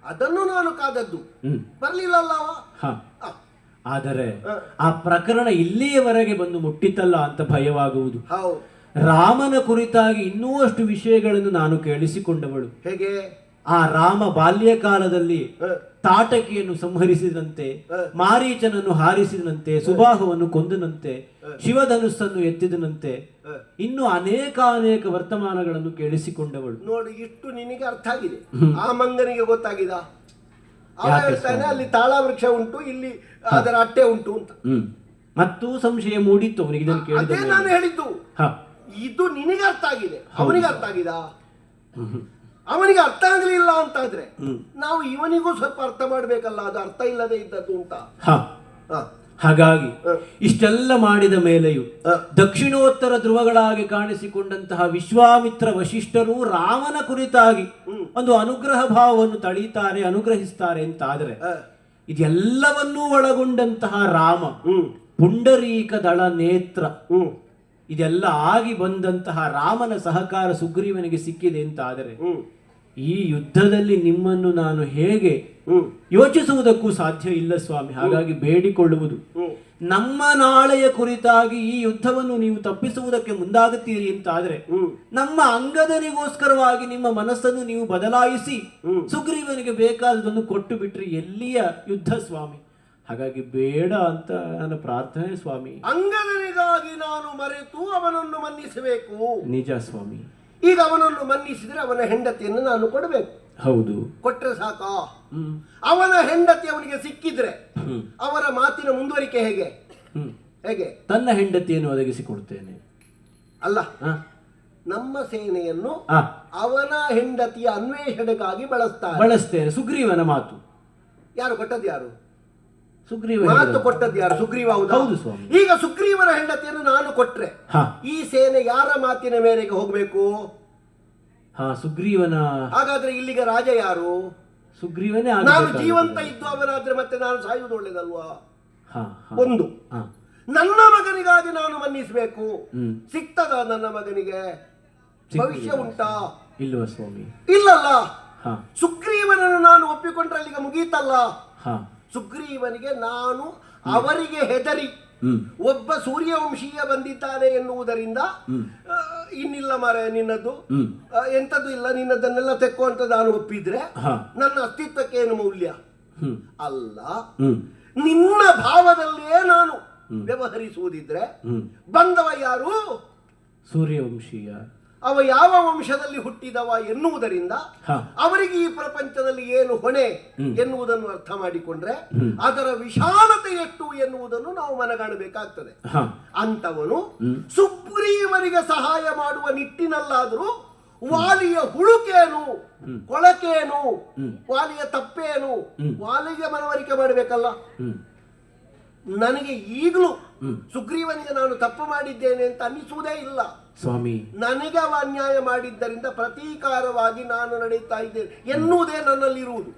ಅದನ್ನು ನಾನು ಕಾದದ್ದು. ಬರ್ಲಿಲ್ಲಲ್ಲ ಅವ. ಆದರೆ ಆ ಪ್ರಕರಣ ಇಲ್ಲಿಯವರೆಗೆ ಬಂದು ಮುಟ್ಟಿತಲ್ಲ ಅಂತ ಭಯವಾಗುವುದು. ಹೌದು. ರಾಮನ ಕುರಿತಾಗಿ ಇನ್ನೂ ಅಷ್ಟು ವಿಷಯಗಳನ್ನು ನಾನು ಕೇಳಿಸಿಕೊಂಡವಳು. ಹೇಗೆ? ಆ ರಾಮ ಬಾಲ್ಯ ಕಾಲದಲ್ಲಿ ತಾಟಕಿಯನ್ನು ಸಂಹರಿಸಿದಂತೆ, ಮಾರೀಚನನ್ನು ಹಾರಿಸಿದಂತೆ, ಸುಬಾಹುವನ್ನು ಕೊಂದನಂತೆ, ಶಿವಧನುಸ್ಸನ್ನು ಎತ್ತಿದನಂತೆ, ಇನ್ನು ಅನೇಕ ವರ್ತಮಾನಗಳನ್ನು ಕೇಳಿಸಿಕೊಂಡವಳು. ನೋಡಿ, ಇಷ್ಟು ನಿನಗೆ ಅರ್ಥ ಆಗಿದೆ. ಆ ಮಂಗನಿಗೆ ಗೊತ್ತಾಗಿದ? ಅವ ಹೇಳ್ತಾನೆ ಅಲ್ಲಿ ತಾಳ ವೃಕ್ಷ ಉಂಟು, ಇಲ್ಲಿ ಅದರ ಅಟ್ಟೆ ಉಂಟು ಅಂತ. ಮತ್ತೂ ಸಂಶಯ ಮೂಡಿತ್ತು ಅವನಿಗೆ ಇದನ್ನು ಕೇಳಿದ. ನಾನು ಹೇಳಿದ್ದು ಇದು ನಿನಗೆ ಅರ್ಥ ಆಗಿದೆ, ಅವನಿಗೆ ಅರ್ಥ ಆಗಿದ? ಅವನಿಗೆ ಅರ್ಥ ಆಗಲಿಲ್ಲ ಅಂತಾದ್ರೆ ನಾವು ಇವನಿಗೂ ಸ್ವಲ್ಪ ಅರ್ಥ ಮಾಡ್ಬೇಕಲ್ಲ, ಅದು ಅರ್ಥ ಇಲ್ಲದೆ ಇದ್ದದ್ದು ಅಂತ. ಹಾಗಾಗಿ ಇಷ್ಟೆಲ್ಲ ಮಾಡಿದ ಮೇಲೆಯೂ ದಕ್ಷಿಣೋತ್ತರ ಧ್ರುವಗಳಾಗಿ ಕಾಣಿಸಿಕೊಂಡಂತಹ ವಿಶ್ವಾಮಿತ್ರ ವಶಿಷ್ಠರು ರಾಮನ ಕುರಿತಾಗಿ ಒಂದು ಅನುಗ್ರಹ ಭಾವವನ್ನು ತಳೀತಾರೆ, ಅನುಗ್ರಹಿಸ್ತಾರೆ ಅಂತಾದರೆ ಇದೆಲ್ಲವನ್ನೂ ಒಳಗೊಂಡಂತಹ ರಾಮ, ಪುಂಡರೀಕ ದಳ ನೇತ್ರ, ಇದೆಲ್ಲ ಆಗಿ ಬಂದಂತಹ ರಾಮನ ಸಹಕಾರ ಸುಗ್ರೀವನಿಗೆ ಸಿಕ್ಕಿದೆ ಅಂತಾದರೆ ಈ ಯುದ್ಧದಲ್ಲಿ ನಿಮ್ಮನ್ನು ನಾನು ಹೇಗೆ ಯೋಚಿಸುವುದಕ್ಕೂ ಸಾಧ್ಯ ಇಲ್ಲ ಸ್ವಾಮಿ. ಹಾಗಾಗಿ ಬೇಡಿಕೊಳ್ಳುವುದು, ನಮ್ಮ ನಾಳೆಯ ಕುರಿತಾಗಿ ಈ ಯುದ್ಧವನ್ನು ನೀವು ತಪ್ಪಿಸುವುದಕ್ಕೆ ಮುಂದಾಗುತ್ತೀರಿ ಅಂತಾದ್ರೆ ನಮ್ಮ ಅಂಗದನಿಗೋಸ್ಕರವಾಗಿ ನಿಮ್ಮ ಮನಸ್ಸನ್ನು ನೀವು ಬದಲಾಯಿಸಿ ಸುಗ್ರೀವನಿಗೆ ಬೇಕಾದದನ್ನು ಕೊಟ್ಟು ಬಿಟ್ರಿ ಎಲ್ಲಿಯ ಯುದ್ಧ ಸ್ವಾಮಿ. ಹಾಗಾಗಿ ಬೇಡ ಅಂತ ನನ್ನ ಪ್ರಾರ್ಥನೆ ಸ್ವಾಮಿ. ಅಂಗದನಿಗಾಗಿ ನಾನು ಮರೆತು ಅವನನ್ನು ಮನ್ನಿಸಬೇಕು. ನಿಜ ಸ್ವಾಮಿ. ಈಗ ಅವನನ್ನು ಮನ್ನಿಸಿದ್ರೆ ಅವನ ಹೆಂಡತಿಯನ್ನು ನಾನು ಕೊಡಬೇಕು. ಹೌದು, ಕೊಟ್ರೆ ಸಾಕ. ಅವನ ಹೆಂಡತಿ ಅವನಿಗೆ ಸಿಕ್ಕಿದ್ರೆ ಅವರ ಮಾತಿನ ಮುಂದುವರಿಕೆ ಹೇಗೆ ಹೇಗೆ? ತನ್ನ ಹೆಂಡತಿಯನ್ನು ಒದಗಿಸಿಕೊಡ್ತೇನೆ ಅಲ್ಲ, ನಮ್ಮ ಸೇನೆಯನ್ನು ಅವನ ಹೆಂಡತಿಯ ಅನ್ವೇಷಣೆಗಾಗಿ ಬಳಸ್ತೇನೆ. ಸುಗ್ರೀವನ ಮಾತು ಯಾರು ಕೊಟ್ಟದ್ದು? ಯಾರು ಸುಗ್ರೀವ ಮಾತು ಕೊಟ್ಟದ್ದು? ಯಾರು? ಸುಗ್ರೀವ. ಹೌದು ಸ್ವಾಮಿ. ಈಗ ಸುಗ್ರೀವನ ಹೆಂಡತಿಯನ್ನು ನಾನು ಕೊಟ್ರೆ ಈ ಸೇನೆ ಯಾರ ಮಾತಿನ ಮೇರೆಗೆ ಹೋಗ್ಬೇಕು? ಸುಗ್ರೀವನ. ಹಾಗಾದ್ರೆ ಇಲ್ಲಿಗೆ ರಾಜ ಯಾರು? ಸುಗ್ರೀವನೇ. ನಾನು ಜೀವಂತ ಇದ್ದು ಅವನಾದ್ರೆ ಮತ್ತೆ ನಾನು ಸಾಯುವುದು ಒಳ್ಳೇದಲ್ವಾ? ಒಂದು, ನನ್ನ ಮಗನಿಗಾಗಿ ನಾನು ಮನ್ನಿಸಬೇಕು. ಸಿಗ್ತದ ನನ್ನ ಮಗನಿಗೆ? ಭವಿಷ್ಯ ಉಂಟಾ? ಇಲ್ವಾ ಸ್ವಾಮಿ? ಇಲ್ಲಲ್ಲ. ಸುಗ್ರೀವನನ್ನು ನಾನು ಒಪ್ಪಿಕೊಂಡ್ರೆ ಅಲ್ಲಿಗೆ ಮುಗೀತಲ್ಲ. ಸುಗ್ರೀವನಿಗೆ ನಾನು ಅವರಿಗೆ ಹೆದರಿ ಒಬ್ಬ ಸೂರ್ಯವಂಶೀಯ ಬಂದಿದ್ದಾನೆ ಎನ್ನುವುದರಿಂದ ಇನ್ನಿಲ್ಲ ಮಾರ ನಿನ್ನದ್ದು ಎಂತದ್ದು ಇಲ್ಲ, ನಿನ್ನದನ್ನೆಲ್ಲ ತೆಕ್ಕೋ ಅಂತ ನಾನು ಒಪ್ಪಿದ್ರೆ ನನ್ನ ಅಸ್ತಿತ್ವಕ್ಕೆ ಏನು ಮೌಲ್ಯ? ಅಲ್ಲ, ನಿನ್ನ ಭಾವದಲ್ಲಿಯೇ ನಾನು ವ್ಯವಹರಿಸುವುದಿದ್ರೆ ಬಂದವ ಯಾರು? ಸೂರ್ಯವಂಶೀಯ. ಅವ ಯಾವ ವಂಶದಲ್ಲಿ ಹುಟ್ಟಿದವ ಎನ್ನುವುದರಿಂದ ಅವರಿಗೆ ಈ ಪ್ರಪಂಚದಲ್ಲಿ ಏನು ಹೊಣೆ ಎನ್ನುವುದನ್ನು ಅರ್ಥ ಮಾಡಿಕೊಂಡ್ರೆ ಅದರ ವಿಶಾಲತೆ ಎಷ್ಟು ಎನ್ನುವುದನ್ನು ನಾವು ಮನಗಾಣಬೇಕಾಗ್ತದೆ. ಅಂತವನು ಸುಗ್ರೀವನಿಗೆ ಸಹಾಯ ಮಾಡುವ ನಿಟ್ಟಿನಲ್ಲಾದರೂ ವಾಲಿಯ ಹುಳುಕೇನು, ಕೊಳಕೇನು, ವಾಲಿಯ ತಪ್ಪೇನು, ವಾಲಿಗೆ ಮನವರಿಕೆ ಮಾಡಬೇಕಲ್ಲ. ನನಗೆ ಈಗಲೂ ಸುಗ್ರೀವನಿಗೆ ನಾನು ತಪ್ಪು ಮಾಡಿದ್ದೇನೆ ಅಂತ ಅನ್ನಿಸುವುದೇ ಇಲ್ಲ ಸ್ವಾಮಿ. ನನಗೆ ಅವ ಅನ್ಯಾಯ ಮಾಡಿದ್ದರಿಂದ ಪ್ರತೀಕಾರವಾಗಿ ನಾನು ನಡೆಯುತ್ತಾ ಇದ್ದೇನೆ ಎನ್ನುವುದೇ ನನ್ನಲ್ಲಿರುವುದು.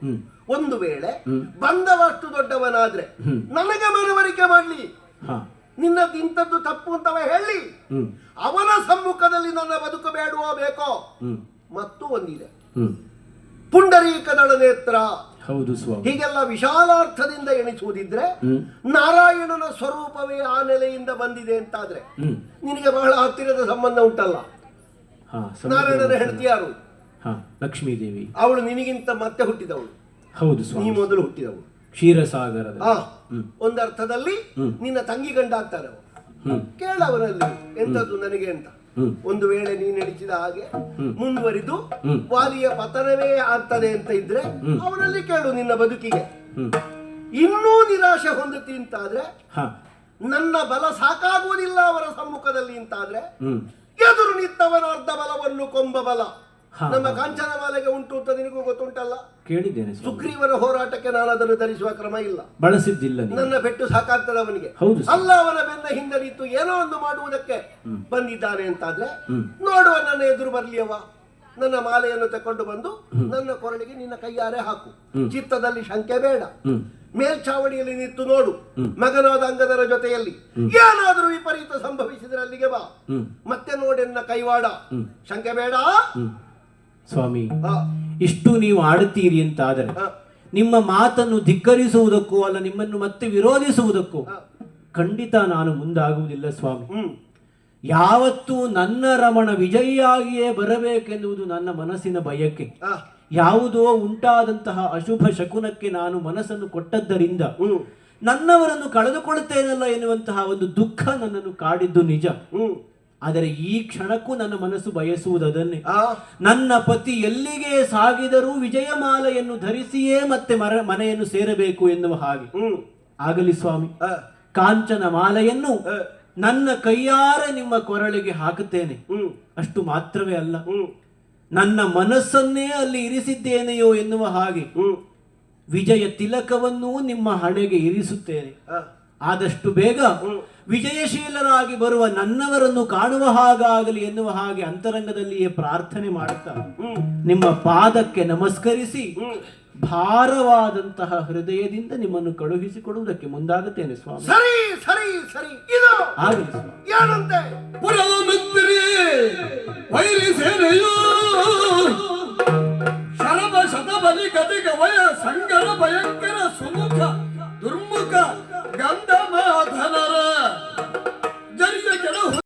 ಒಂದು ವೇಳೆ ಬಂದವಷ್ಟು ದೊಡ್ಡವನಾದ್ರೆ ನನಗೆ ಮನವರಿಕೆ ಮಾಡಲಿ, ನಿನ್ನದು ಇಂಥದ್ದು ತಪ್ಪು ಅಂತವ ಹೇಳಿ ಅವನ ಸಮ್ಮುಖದಲ್ಲಿ ನನ್ನ ಬದುಕು ಬೇಡುವ ಬೇಕೋ. ಮತ್ತು ಒಂದಿದೆ, ಪುಂಡರೀಕ ದಳ ನೇತ್ರ. ಹೌದು ಸ್ವಾಮಿ. ಹೀಗೆಲ್ಲ ವಿಶಾಲಾರ್ಥದಿಂದ ಎಣಿಸುವುದಿದ್ರೆ ನಾರಾಯಣನ ಸ್ವರೂಪವೇ ಆ ನೆಲೆಯಿಂದ ಬಂದಿದೆ ಅಂತಾದ್ರೆ ನಿನಗೆ ಬಹಳ ಹತ್ತಿರದ ಸಂಬಂಧ ಉಂಟಲ್ಲ. ನಾರಾಯಣನ ಹೆಂಡತಿ ಯಾರು? ಲಕ್ಷ್ಮೀದೇವಿ. ಅವಳು ನಿನಗಿಂತ ಮತ್ತೆ ಹುಟ್ಟಿದವಳು. ಹೌದು ಸ್ವಾಮಿ. ನೀ ಮೊದಲು ಹುಟ್ಟಿದವಳು ಕ್ಷೀರಸಾಗರದ. ಒಂದರ್ಥದಲ್ಲಿ ನಿನ್ನ ತಂಗಿ ಗಂಡ ಆಗ್ತಾರೆ. ಕೇಳವರಲ್ಲಿ ಎಂತದ್ದು ನನಗೆ ಅಂತ. ಒಂದು ವೇಳೆ ನೀನು ನಡೆಸಿದ ಹಾಗೆ ಮುಂದುವರಿದು ವಾಲಿಯ ಪತನವೇ ಆಗ್ತದೆ ಅಂತ ಇದ್ರೆ ಅವನಲ್ಲಿ ಕೇಳು ನಿನ್ನ ಬದುಕಿಗೆ. ಇನ್ನೂ ನಿರಾಶೆ ಹೊಂದುತ್ತಿ ಅಂತಾದ್ರೆ, ನನ್ನ ಬಲ ಸಾಕಾಗುವುದಿಲ್ಲ ಅವರ ಸಮ್ಮುಖದಲ್ಲಿ ಅಂತಾದ್ರೆ, ಎದುರು ನಿತ್ತವನ ಅರ್ಧ ಬಲವನ್ನು ಕೊಂಬ ಬಲ ನಮ್ಮ ಕಾಂಚನ ಮಾಲೆಗೆ ಉಂಟು ಅಂತ ನಿನಗೂ ಗೊತ್ತುಂಟಲ್ಲ. ಕೇಳಿದ್ದೇನೆ. ಸುಗ್ರೀವನ ಹೋರಾಟಕ್ಕೆ ನಾನು ಅದನ್ನು ಧರಿಸುವ ಕ್ರಮ ಇಲ್ಲ, ಬಳಸಿದ್ದಿಲ್ಲ. ನನ್ನ ಪೆಟ್ಟು ಸಾಕಾಗ್ತದೆ ಅವನಿಗೆ. ಅಲ್ಲ, ಅವನ ಬೆನ್ನ ಹಿಂದೆ ನಿಂತು ಏನೋ ಒಂದು ಮಾಡುವುದಕ್ಕೆ ಬಂದಿದ್ದಾನೆ ಅಂತಾದ್ರೆ ನೋಡುವ, ನನ್ನ ಎದುರು ಬರ್ಲಿ ಅವ. ನನ್ನ ಮಾಲೆಯನ್ನು ತಕೊಂಡು ಬಂದು ನನ್ನ ಕೊರಳಿಗೆ ನಿನ್ನ ಕೈಯಾರೆ ಹಾಕು. ಚಿತ್ತದಲ್ಲಿ ಶಂಕೆ ಬೇಡ. ಮೇಲ್ಛಾವಣಿಯಲ್ಲಿ ನಿಂತು ನೋಡು, ಮಗನಾದ ಅಂಗದರ ಜೊತೆಯಲ್ಲಿ ಏನಾದರೂ ವಿಪರೀತ ಸಂಭವಿಸಿದ್ರೆ ಅಲ್ಲಿಗೆ ಬಾ. ಮತ್ತೆ ನೋಡೆನ್ನ ಕೈವಾಡ, ಶಂಕೆ ಬೇಡ ಸ್ವಾಮಿ. ಇಷ್ಟು ನೀವು ಆಡುತ್ತೀರಿ ಅಂತಾದರೆ ನಿಮ್ಮ ಮಾತನ್ನು ಧಿಕ್ಕರಿಸುವುದಕ್ಕೂ ಅಲ್ಲ ನಿಮ್ಮನ್ನು ಮತ್ತೆ ವಿರೋಧಿಸುವುದಕ್ಕೂ ಖಂಡಿತ ನಾನು ಮುಂದಾಗುವುದಿಲ್ಲ ಸ್ವಾಮಿ. ಯಾವತ್ತೂ ನನ್ನ ರಮಣ ವಿಜಯಿಯಾಗಿಯೇ ಬರಬೇಕೆನ್ನುವುದು ನನ್ನ ಮನಸ್ಸಿನ ಬಯಕೆ. ಯಾವುದೋ ಉಂಟಾದಂತಹ ಅಶುಭ ಶಕುನಕ್ಕೆ ನಾನು ಮನಸ್ಸನ್ನು ಕೊಟ್ಟದ್ದರಿಂದ ನನ್ನವರನ್ನು ಕಳೆದುಕೊಳ್ಳುತ್ತೇನಲ್ಲ ಎನ್ನುವಂತಹ ಒಂದು ದುಃಖ ನನ್ನನ್ನು ಕಾಡಿದ್ದು ನಿಜ. ಆದರೆ ಈ ಕ್ಷಣಕ್ಕೂ ನನ್ನ ಮನಸ್ಸು ಬಯಸುವುದನ್ನೇ. ನನ್ನ ಪತಿ ಎಲ್ಲಿಗೆ ಸಾಗಿದರೂ ವಿಜಯಮಾಲೆಯನ್ನು ಧರಿಸಿಯೇ ಮತ್ತೆ ಮನೆಯನ್ನು ಸೇರಬೇಕು ಎನ್ನುವ ಹಾಗೆ ಆಗಲಿ ಸ್ವಾಮಿ. ಕಾಂಚನ ಮಾಲೆಯನ್ನು ನನ್ನ ಕೈಯಾರೆ ನಿಮ್ಮ ಕೊರಳಿಗೆ ಹಾಕುತ್ತೇನೆ. ಅಷ್ಟು ಮಾತ್ರವೇ ಅಲ್ಲ, ನನ್ನ ಮನಸ್ಸನ್ನೇ ಅಲ್ಲಿ ಇರಿಸಿದ್ದೇನೆಯೋ ಎನ್ನುವ ಹಾಗೆ ವಿಜಯ ತಿಲಕವನ್ನೂ ನಿಮ್ಮ ಹಣೆಗೆ ಇರಿಸುತ್ತೇನೆ. ಆದಷ್ಟು ಬೇಗ ವಿಜಯಶೀಲರಾಗಿ ಬರುವ ನನ್ನವರನ್ನು ಕಾಣುವ ಹಾಗಾಗಲಿ ಎನ್ನುವ ಹಾಗೆ ಅಂತರಂಗದಲ್ಲಿಯೇ ಪ್ರಾರ್ಥನೆ ಮಾಡುತ್ತಾ ನಿಮ್ಮ ಪಾದಕ್ಕೆ ನಮಸ್ಕರಿಸಿ ಭಾರವಾದಂತಹ ಹೃದಯದಿಂದ ನಿಮ್ಮನ್ನು ಕಳುಹಿಸಿಕೊಡುವುದಕ್ಕೆ ಮುಂದಾಗುತ್ತೇನೆ ಸ್ವಾಮಿ. ಸರಿ ಸರಿ ಸರಿ ಇದು ಆಗಲಿ ಸ್ವಾಮಿ. ಏನಂತೆ ಪುರದ ಮಿತ್ರಿ ವೈರಿ ಸೇನೆಯೋ ಶರಭ ಶತಬಲಿ ಗದಿಗ ವಯ